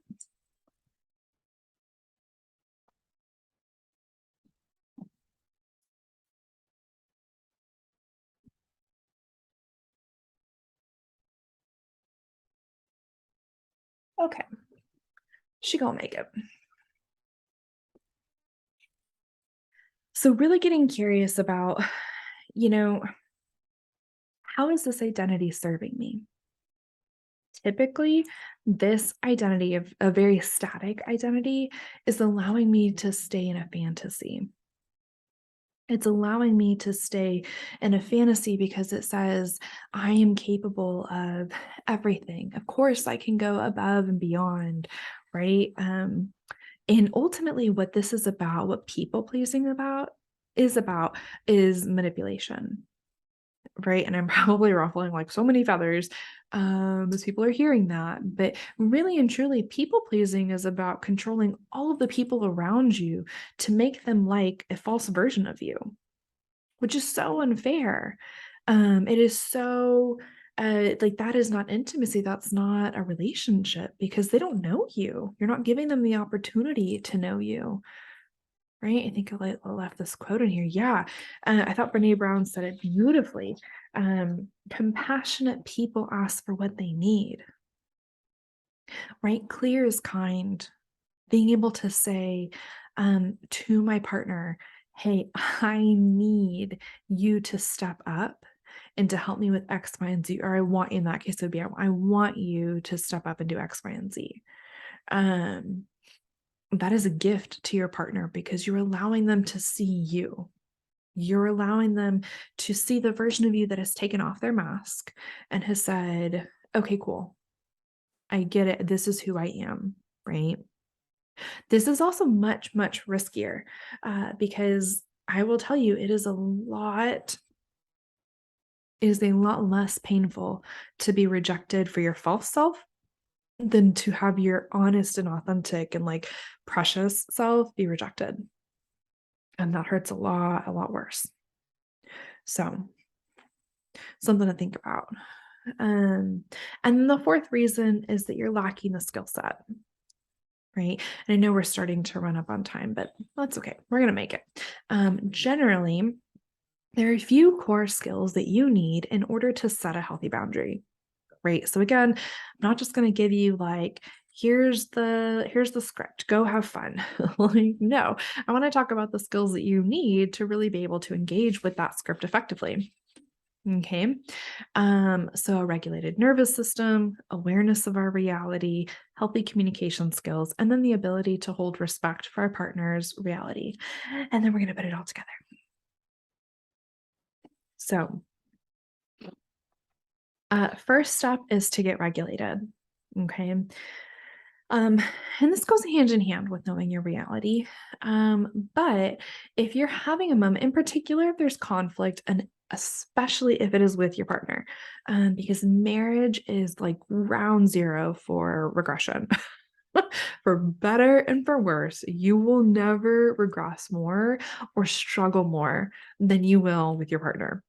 Okay, she gonna make it. So really getting curious about, you know, how is this identity serving me? Typically, this identity of a very static identity is allowing me to stay in a fantasy. It's allowing me to stay in a fantasy because it says I am capable of everything. Of course, I can go above and beyond, right? And ultimately, what this is about, what people pleasing about, is manipulation, right? And I'm probably ruffling like so many feathers as people are hearing that. But really and truly, people pleasing is about controlling all of the people around you to make them like a false version of you, which is so unfair. It is so like that is not intimacy. That's not a relationship because they don't know you. You're not giving them the opportunity to know you. Right? I think I left this quote in here. Yeah. I thought Brene Brown said it beautifully. Compassionate people ask for what they need, right? Clear is kind. Being able to say to my partner, hey, I need you to step up and to help me with X, Y, and Z. Or I want, in that case, it would be, I want you to step up and do X, Y, and Z. Um, that is a gift to your partner because you're allowing them to see you. You're allowing them to see the version of you that has taken off their mask and has said, okay, cool. I get it. This is who I am. Right. This is also much, much riskier because I will tell you, it is a lot less painful to be rejected for your false self than to have your honest and authentic and like precious self be rejected. And that hurts a lot worse. So, something to think about. Um, and the fourth reason is that you're lacking the skill set, right? And I know we're starting to run up on time, but that's okay. We're going to make it. Generally, there are a few core skills that you need in order to set a healthy boundary, right? So again, I'm not just going to give you like, here's the script, go have fun. Like, no, I want to talk about the skills that you need to really be able to engage with that script effectively. Okay. So a regulated nervous system, awareness of our reality, healthy communication skills, and then the ability to hold respect for our partner's reality. And then we're going to put it all together. So, first step is to get regulated. Okay. Um, and this goes hand in hand with knowing your reality. But if you're having a moment, in particular, if there's conflict, and especially if it is with your partner, because marriage is like round zero for regression. For better and for worse, you will never regress more or struggle more than you will with your partner.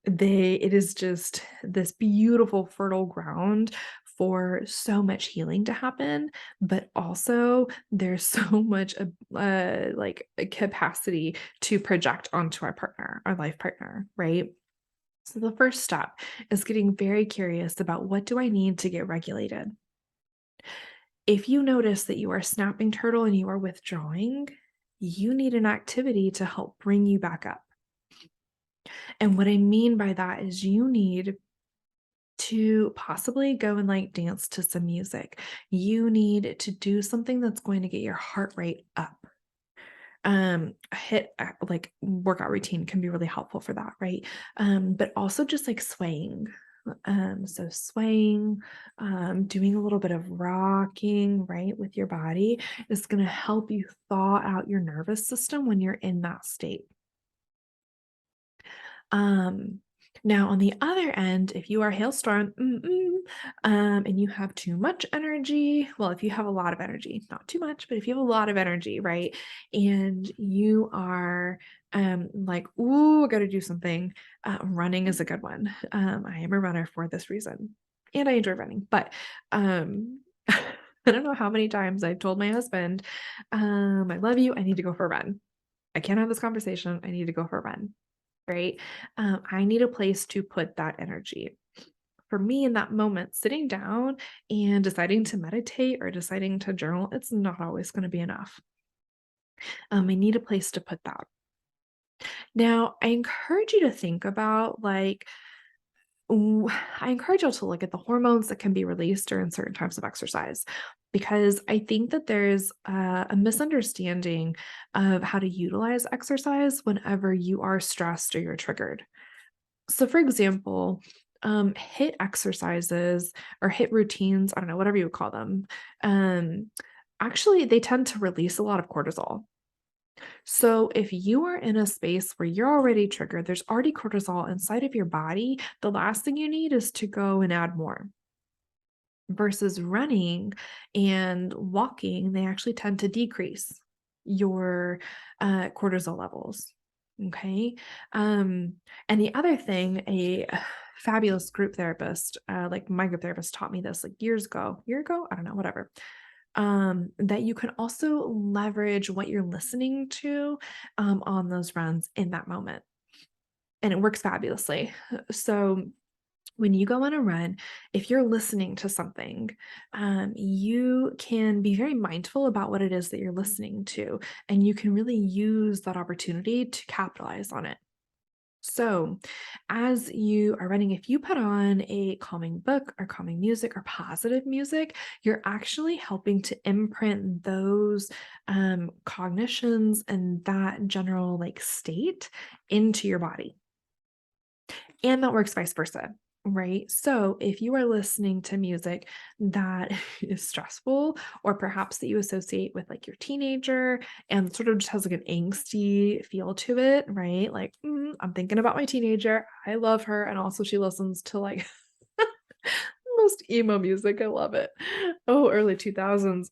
It is just this beautiful fertile ground for so much healing to happen, but also there's so much like a capacity to project onto our partner, our life partner, right? So the first step is getting very curious about what do I need to get regulated. If you notice that you are snapping turtle and you are withdrawing, you need an activity to help bring you back up. And what I mean by that is you need to possibly go and like dance to some music. You need to do something that's going to get your heart rate up. Like workout routine can be really helpful for that, right? But also just like swaying. So swaying, doing a little bit of rocking, right, with your body is going to help you thaw out your nervous system when you're in that state. Um, Now on the other end, if you are hailstorm, and you have too much energy, well, if you have a lot of energy, not too much, but if you have a lot of energy, right, and you are like, ooh, I got to do something. Running is a good one. I am a runner for this reason. and I enjoy running, but, I don't know how many times I've told my husband, "I love you, I need to go for a run. I can't have this conversation, I need to go for a run," right? I need a place to put that energy. For me in that moment, sitting down and deciding to meditate or deciding to journal, it's not always gonna be enough. I need a place to put that. Now, I encourage you to think about, like, I encourage you to look at the hormones that can be released during certain types of exercise because I think that there's a misunderstanding of how to utilize exercise whenever you are stressed or you're triggered. So, for example, hit exercises or hit routines, I don't know, whatever you would call them, um, actually, they tend to release a lot of cortisol. So, if you are in a space where you're already triggered, there's already cortisol inside of your body, the last thing you need is to go and add more. Versus running and walking, they actually tend to decrease your cortisol levels. Okay. Um, and the other thing, a fabulous group therapist, like my group therapist taught me this like year ago, I don't know, whatever, that you can also leverage what you're listening to on those runs in that moment. And it works fabulously. So when you go on a run, if you're listening to something, you can be very mindful about what it is that you're listening to, and you can really use that opportunity to capitalize on it. So, as you are running, if you put on a calming book or calming music or positive music, you're actually helping to imprint those cognitions and that general like state into your body. And that works vice versa, right? So if you are listening to music that is stressful, or perhaps that you associate with like your teenager and sort of just has like an angsty feel to it, right? Like, I'm thinking about my teenager. I love her. And also, she listens to like most emo music. I love it. Oh, early 2000s.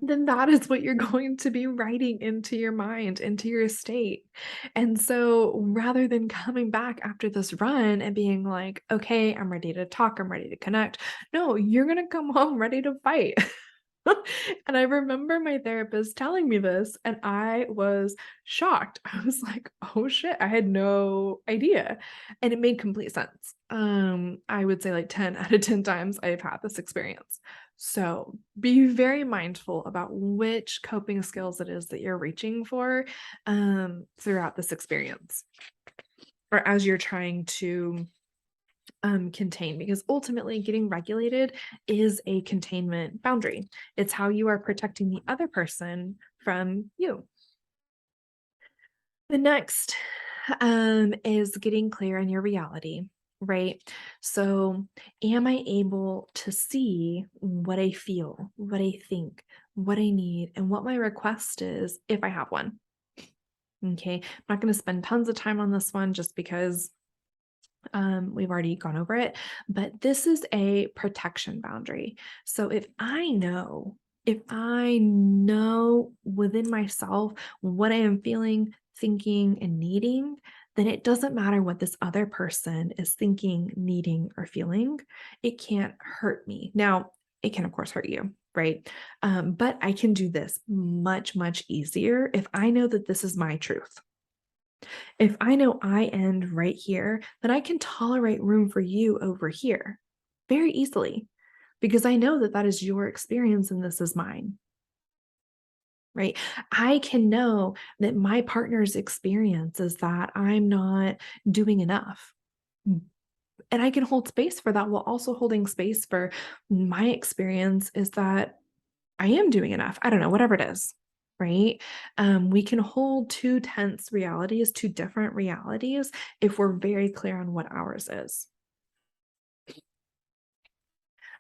Then that is what you're going to be writing into your mind, into your state. And so rather than coming back after this run and being like, okay, I'm ready to talk, I'm ready to connect. No, you're going to come home ready to fight. And I remember my therapist telling me this, and I was shocked. I was like, "Oh shit, I had no idea." And it made complete sense. I would say like 10 out of 10 times I've had this experience. So, be very mindful about which coping skills it is that you're reaching for throughout this experience or as you're trying to contain, because ultimately getting regulated is a containment boundary. It's how you are protecting the other person from you. The next is getting clear on your reality, right? So, am I able to see what I feel, what I think, what I need, and what my request is if I have one? Okay. I'm not going to spend tons of time on this one just because we've already gone over it, but this is a protection boundary. So if I know within myself what I am feeling, thinking, and needing, then it doesn't matter what this other person is thinking, needing, or feeling. It can't hurt me. Now, it can, of course, hurt you, right? But I can do this much, much easier if I know that this is my truth. If I know I end right here, then I can tolerate room for you over here very easily because I know that that is your experience and this is mine, right? I can know that my partner's experience is that I'm not doing enough. And I can hold space for that while also holding space for my experience is that I am doing enough. I don't know, whatever it is, right? We can hold two tense realities, two different realities, if we're very clear on what ours is.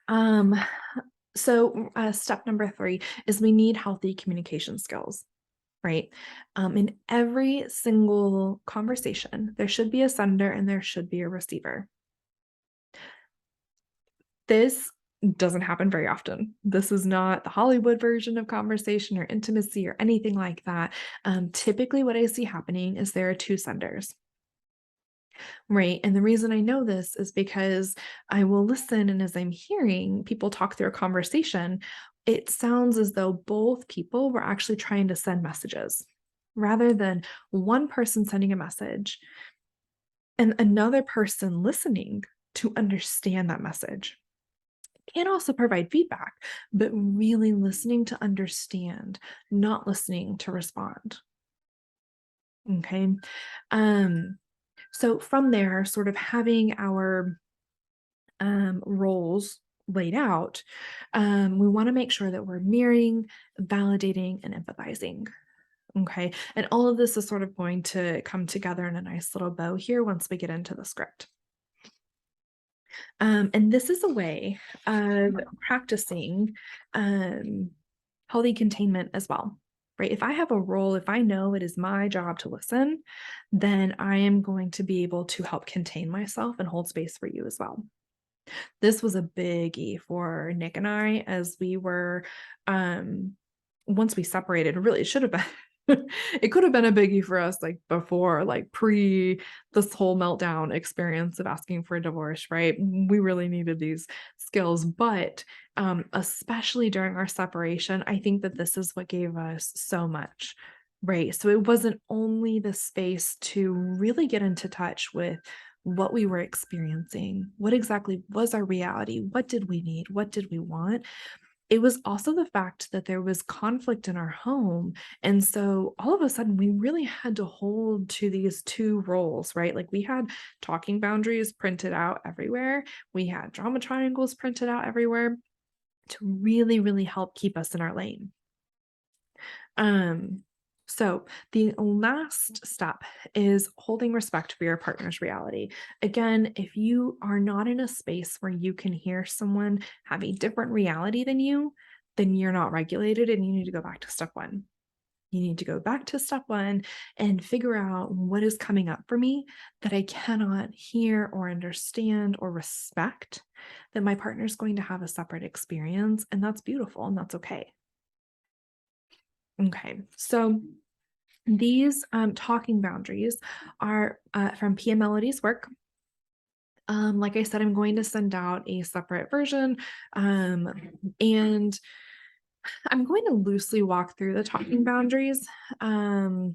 Um, Step number three is we need healthy communication skills, right? In every single conversation, there should be a sender and there should be a receiver. This doesn't happen very often. This is not the Hollywood version of conversation or intimacy or anything like that. Typically, what I see happening is there are two senders. Right. And the reason I know this is because I will listen. And as I'm hearing people talk through a conversation, it sounds as though both people were actually trying to send messages rather than one person sending a message and another person listening to understand that message. Can also provide feedback, but really listening to understand, not listening to respond. Okay. Um, so from there, sort of having our roles laid out, we want to make sure that we're mirroring, validating, and empathizing. Okay. And all of this is sort of going to come together in a nice little bow here once we get into the script. And this is a way of practicing um, healthy containment as well. Right. If I have a role, if I know it is my job to listen, then I am going to be able to help contain myself and hold space for you as well. This was a biggie for Nick and I as we were, um once we separated, really, it should have been it could have been a biggie for us, like, before, like, pre this whole meltdown experience of asking for a divorce, right? We really needed these skills, but, especially during our separation, I think that this is what gave us so much, right? So it wasn't only the space to really get into touch with what we were experiencing, what exactly was our reality, what did we need, what did we want. It was also the fact that there was conflict in our home. And so all of a sudden, we really had to hold to these two roles, right? Like we had talking boundaries printed out everywhere, we had drama triangles printed out everywhere to really, really help keep us in our lane. Um, so the last step is holding respect for your partner's reality. Again, if you are not in a space where you can hear someone have a different reality than you, then you're not regulated and you need to go back to step one. You need to go back to step one and figure out what is coming up for me that I cannot hear or understand or respect, that my partner is going to have a separate experience. And that's beautiful and that's okay. Okay. So these talking boundaries are from Pia Melody's work. Like I said, I'm going to send out a separate version. Um, and I'm going to loosely walk through the talking boundaries. Um,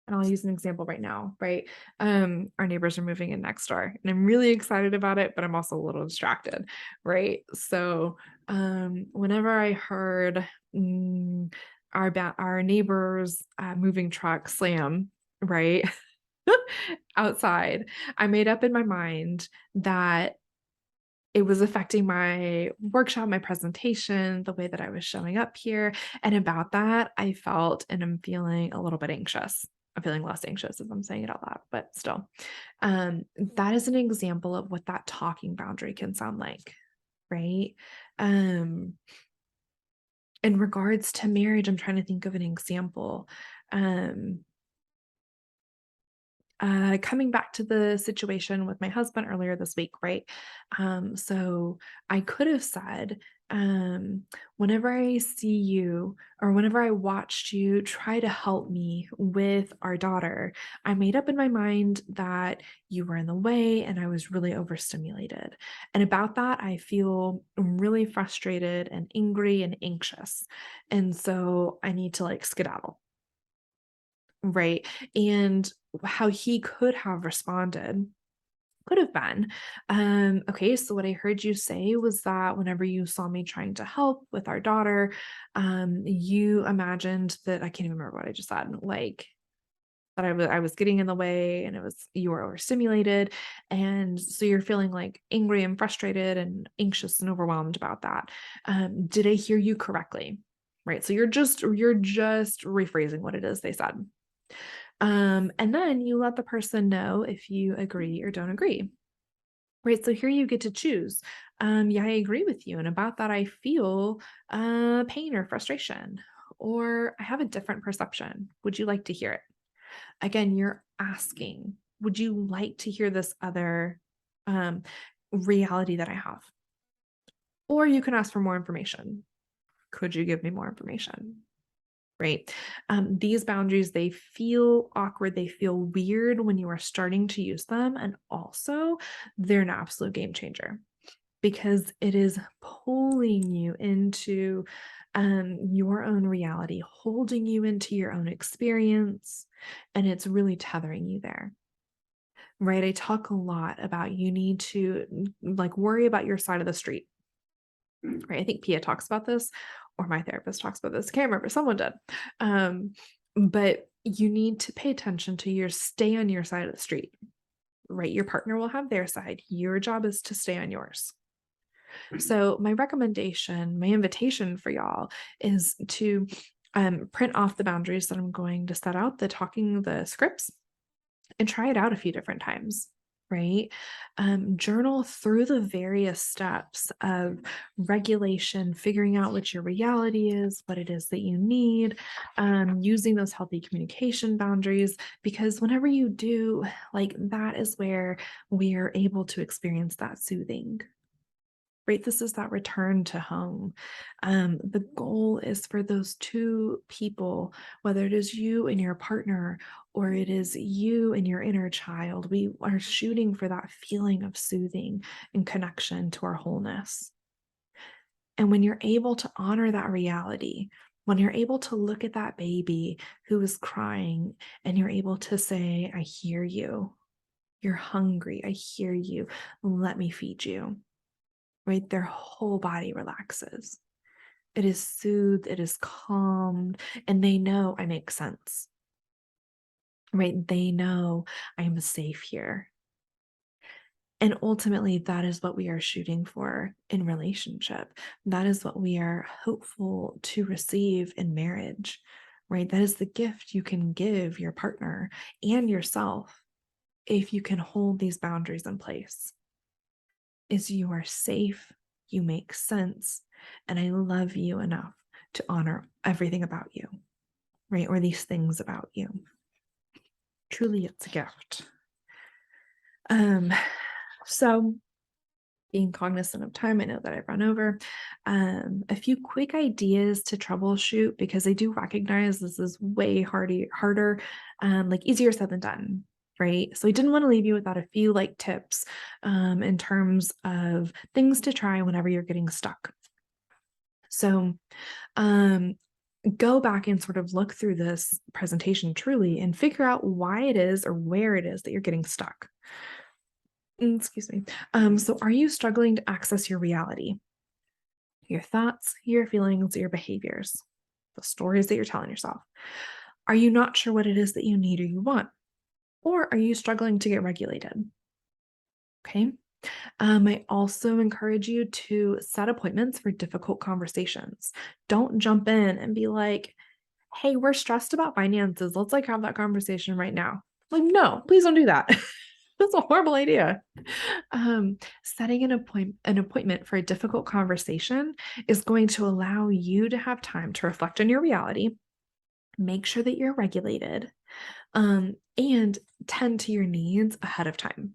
and I'll use an example right now, right? Our neighbors are moving in next door, and I'm really excited about it, but I'm also a little distracted, right? So, whenever I heard our neighbor's moving truck slam, right, outside, I made up in my mind that it was affecting my workshop, my presentation, the way that I was showing up here. And about that, I felt and I'm feeling a little bit anxious. I'm feeling less anxious as I'm saying it out loud, but still. That is an example of what that talking boundary can sound like, right? Um, in regards to marriage, I'm trying to think of an example. Um, coming back to the situation with my husband earlier this week, right? So I could have said, whenever I see you or whenever I watched you try to help me with our daughter, I made up in my mind that you were in the way and I was really overstimulated. And about that, I feel really frustrated and angry and anxious. And so I need to like skedaddle. Right. And how he could have responded could have been, okay, so what I heard you say was that whenever you saw me trying to help with our daughter, you imagined that I can't even remember what I just said, like that I was getting in the way and it was you were overstimulated. And so you're feeling like angry and frustrated and anxious and overwhelmed about that. Did I hear you correctly? Right. So you're just rephrasing what it is they said. And then you let the person know if you agree or don't agree. Right. So here you get to choose. Yeah, I agree with you. And about that, I feel pain or frustration, or I have a different perception. Would you like to hear it? Again, you're asking, would you like to hear this other um, reality that I have? Or you can ask for more information. Could you give me more information? right? These boundaries, they feel awkward, they feel weird when you are starting to use them. And also, they're an absolute game changer because it is pulling you into your own reality, holding you into your own experience, and it's really tethering you there. Right? I talk a lot about you need to like worry about your side of the street. Right? I think Pia talks about this, or my therapist talks about this. I can't remember. Someone did. But you need to pay attention to your stay on your side of the street. Right? Your partner will have their side. Your job is to stay on yours. So, my recommendation, my invitation for y'all is to print off the boundaries that I'm going to set out, the scripts, and try it out a few different times. Right? Journal through the various steps of regulation, figuring out what your reality is, what it is that you need, using those healthy communication boundaries. Because whenever you do, like that is where we are able to experience that soothing. Right, this is that return to home. The goal is for those two people, whether it is you and your partner or it is you and your inner child, we are shooting for that feeling of soothing and connection to our wholeness. And when you're able to honor that reality, when you're able to look at that baby who is crying and you're able to say, I hear you, you're hungry, I hear you, let me feed you, right? Their whole body relaxes. It is soothed, it is calmed, and they know I make sense, right? They know I'm safe here. And ultimately, that is what we are shooting for in relationship. That is what we are hopeful to receive in marriage, right? That is the gift you can give your partner and yourself if you can hold these boundaries in place. Is you are safe, you make sense, and I love you enough to honor everything about you, right? Or these things about you. Truly, it's a gift. Um, so being cognizant of time, I know that I've run over. A few quick ideas to troubleshoot because I do recognize this is way harder, like easier said than done. Right. So I didn't want to leave you without a few like tips in terms of things to try whenever you're getting stuck. So um, go back and sort of look through this presentation truly and figure out why it is or where it is that you're getting stuck. Excuse me. So are you struggling to access your reality, your thoughts, your feelings, your behaviors, the stories that you're telling yourself? Are you not sure what it is that you need or you want? Or are you struggling to get regulated? Okay. I also encourage you to set appointments for difficult conversations. Don't jump in and be like, hey, we're stressed about finances. Let's like have that conversation right now. Like, no, please don't do that. That's a horrible idea. Setting an appointment for a difficult conversation is going to allow you to have time to reflect on your reality, make sure that you're regulated, and tend to your needs ahead of time.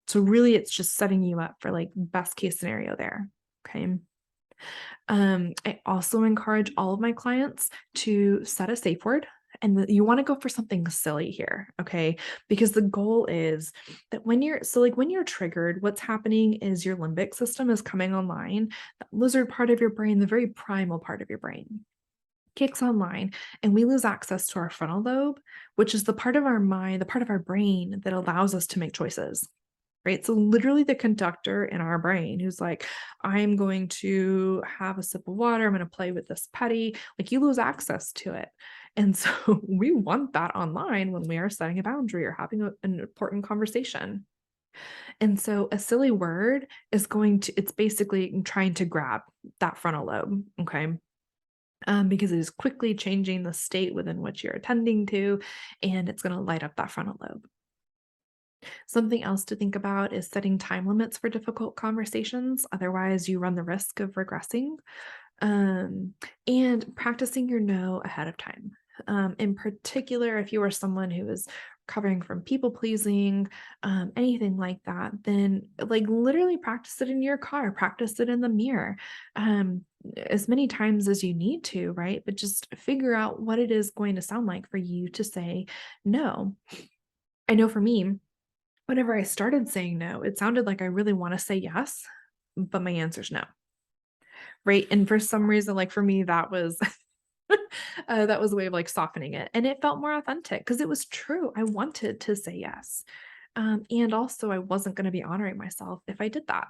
So really, it's just setting you up for like best case scenario there. Okay. I also encourage all of my clients to set a safe word. And you want to go for something silly here, okay? Because the goal is that when you're triggered, what's happening is your limbic system is coming online. That lizard part of your brain, the very primal part of your brain, kicks online, and we lose access to our frontal lobe, which is the part of our mind, the part of our brain that allows us to make choices. Right. So literally the conductor in our brain who's like, I'm going to have a sip of water. I'm going to play with this putty. Like you lose access to it. And so we want that online when we are setting a boundary or having an important conversation. And so a silly word it's basically trying to grab that frontal lobe. Okay. Because it is quickly changing the state within which you're attending to, and it's going to light up that frontal lobe. Something else to think about is setting time limits for difficult conversations. Otherwise, you run the risk of regressing. And practicing your no ahead of time. In particular, if you are someone who is recovering from people pleasing, anything like that, then like literally practice it in your car, practice it in the mirror, um, as many times as you need to, right? But just figure out what it is going to sound like for you to say no. I know for me, whenever I started saying no, it sounded like I really want to say yes, but my answer's no. Right. And for some reason, like for me, that was that was a way of like softening it. And it felt more authentic because it was true. I wanted to say yes. And also, I wasn't going to be honoring myself if I did that.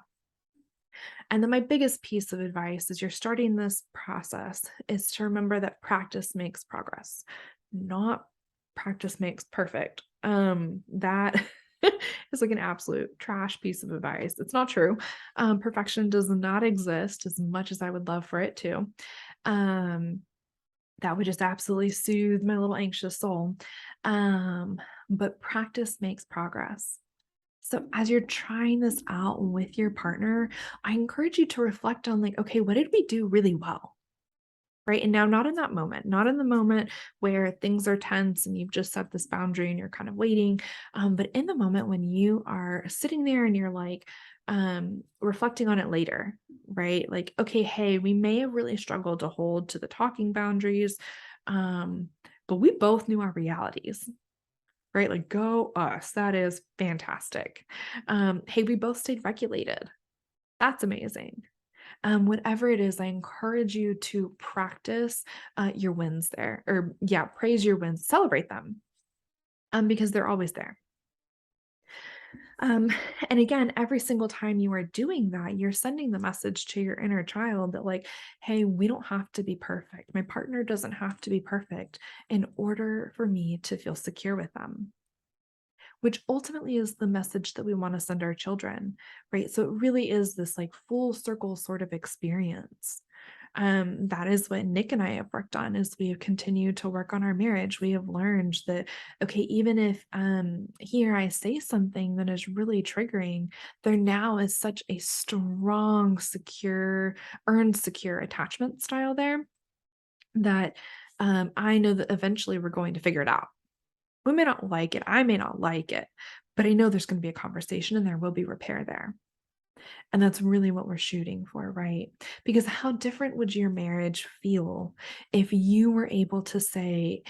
And then my biggest piece of advice as you're starting this process is to remember that practice makes progress, not practice makes perfect. That is like an absolute trash piece of advice. It's not true. Perfection does not exist as much as I would love for it to. Um, that would just absolutely soothe my little anxious soul. Um, but practice makes progress. So as you're trying this out with your partner, I encourage you to reflect on like, okay, what did we do really well? Right. And now, not in that moment, not in the moment where things are tense and you've just set this boundary and you're kind of waiting. But in the moment when you are sitting there and you're like, reflecting on it later, right? Like, okay, hey, we may have really struggled to hold to the talking boundaries, um, but we both knew our realities, right? Like, go us. That is fantastic. Hey, we both stayed regulated. That's amazing. Whatever it is, I encourage you to practice your wins there, or yeah, praise your wins, celebrate them, because they're always there. Um, and again, every single time you are doing that, you're sending the message to your inner child that, like, hey, we don't have to be perfect. My partner doesn't have to be perfect in order for me to feel secure with them, which ultimately is the message that we want to send our children, right? So it really is this like full circle sort of experience. That is what Nick and I have worked on as we have continued to work on our marriage. We have learned that, okay, even if he or I say something that is really triggering, there now is such a strong, secure, earned secure attachment style there that I know that eventually we're going to figure it out. We may not like it. I may not like it, but I know there's going to be a conversation and there will be repair there. And that's really what we're shooting for, right? Because how different would your marriage feel if you were able to say,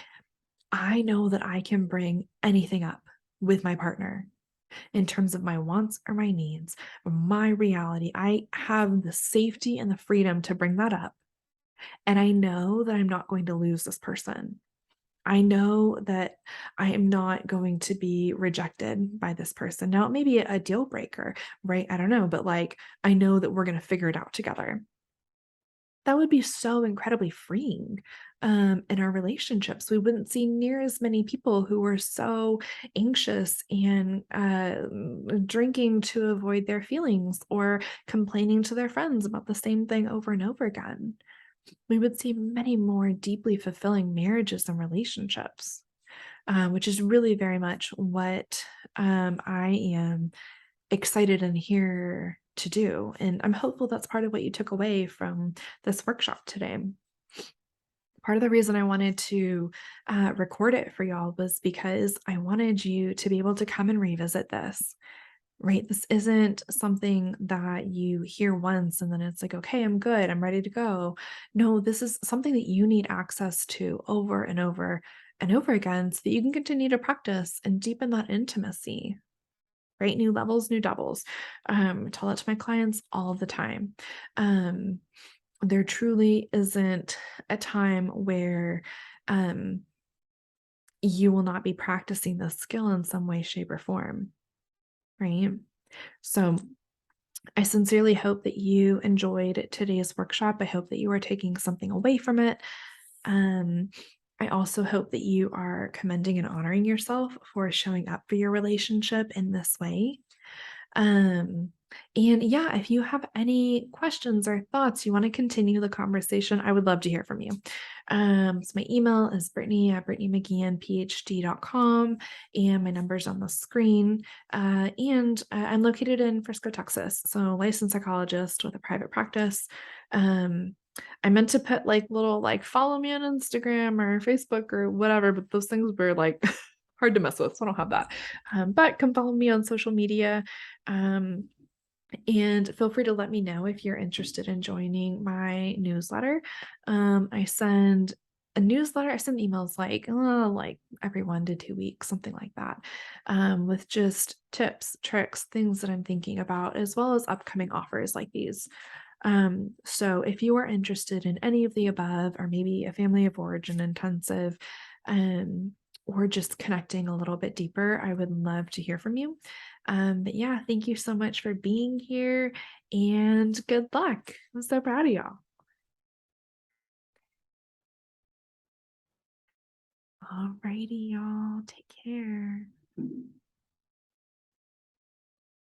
I know that I can bring anything up with my partner in terms of my wants or my needs, or my reality. I have the safety and the freedom to bring that up. And I know that I'm not going to lose this person. I know that I am not going to be rejected by this person. Now, it may be a deal breaker, right? I don't know, but like, I know that we're going to figure it out together. That would be so incredibly freeing in our relationships. We wouldn't see near as many people who were so anxious and drinking to avoid their feelings or complaining to their friends about the same thing over and over again. We would see many more deeply fulfilling marriages and relationships, which is really very much what I am excited and here to do. And I'm hopeful that's part of what you took away from this workshop today. Part of the reason I wanted to record it for y'all was because I wanted you to be able to come and revisit this. Right. This isn't something that you hear once and then it's like, okay, I'm good. I'm ready to go. No, this is something that you need access to over and over and over again so that you can continue to practice and deepen that intimacy. Right. New levels, new doubles. Tell it to my clients all the time. Um, there truly isn't a time where um, you will not be practicing this skill in some way, shape, or form. Right. So, I sincerely hope that you enjoyed today's workshop. I hope that you are taking something away from it. Um, I also hope that you are commending and honoring yourself for showing up for your relationship in this way. Um, and yeah, if you have any questions or thoughts, you want to continue the conversation, I would love to hear from you. So my email is brittany@brittanyMcGeehanPhD.com, and my number's on the screen. And I'm located in Frisco, Texas. So licensed psychologist with a private practice. I meant to put like little like follow me on Instagram or Facebook or whatever, but those things were like hard to mess with, so I don't have that. But come follow me on social media. Um, and feel free to let me know if you're interested in joining my newsletter. I send a newsletter, I send emails like every 1 to 2 weeks, something like that, with just tips, tricks, things that I'm thinking about, as well as upcoming offers like these. So if you are interested in any of the above, or maybe a family of origin intensive, um, or just connecting a little bit deeper, I would love to hear from you. But yeah, thank you so much for being here and good luck. I'm so proud of y'all. Alrighty, y'all. Take care.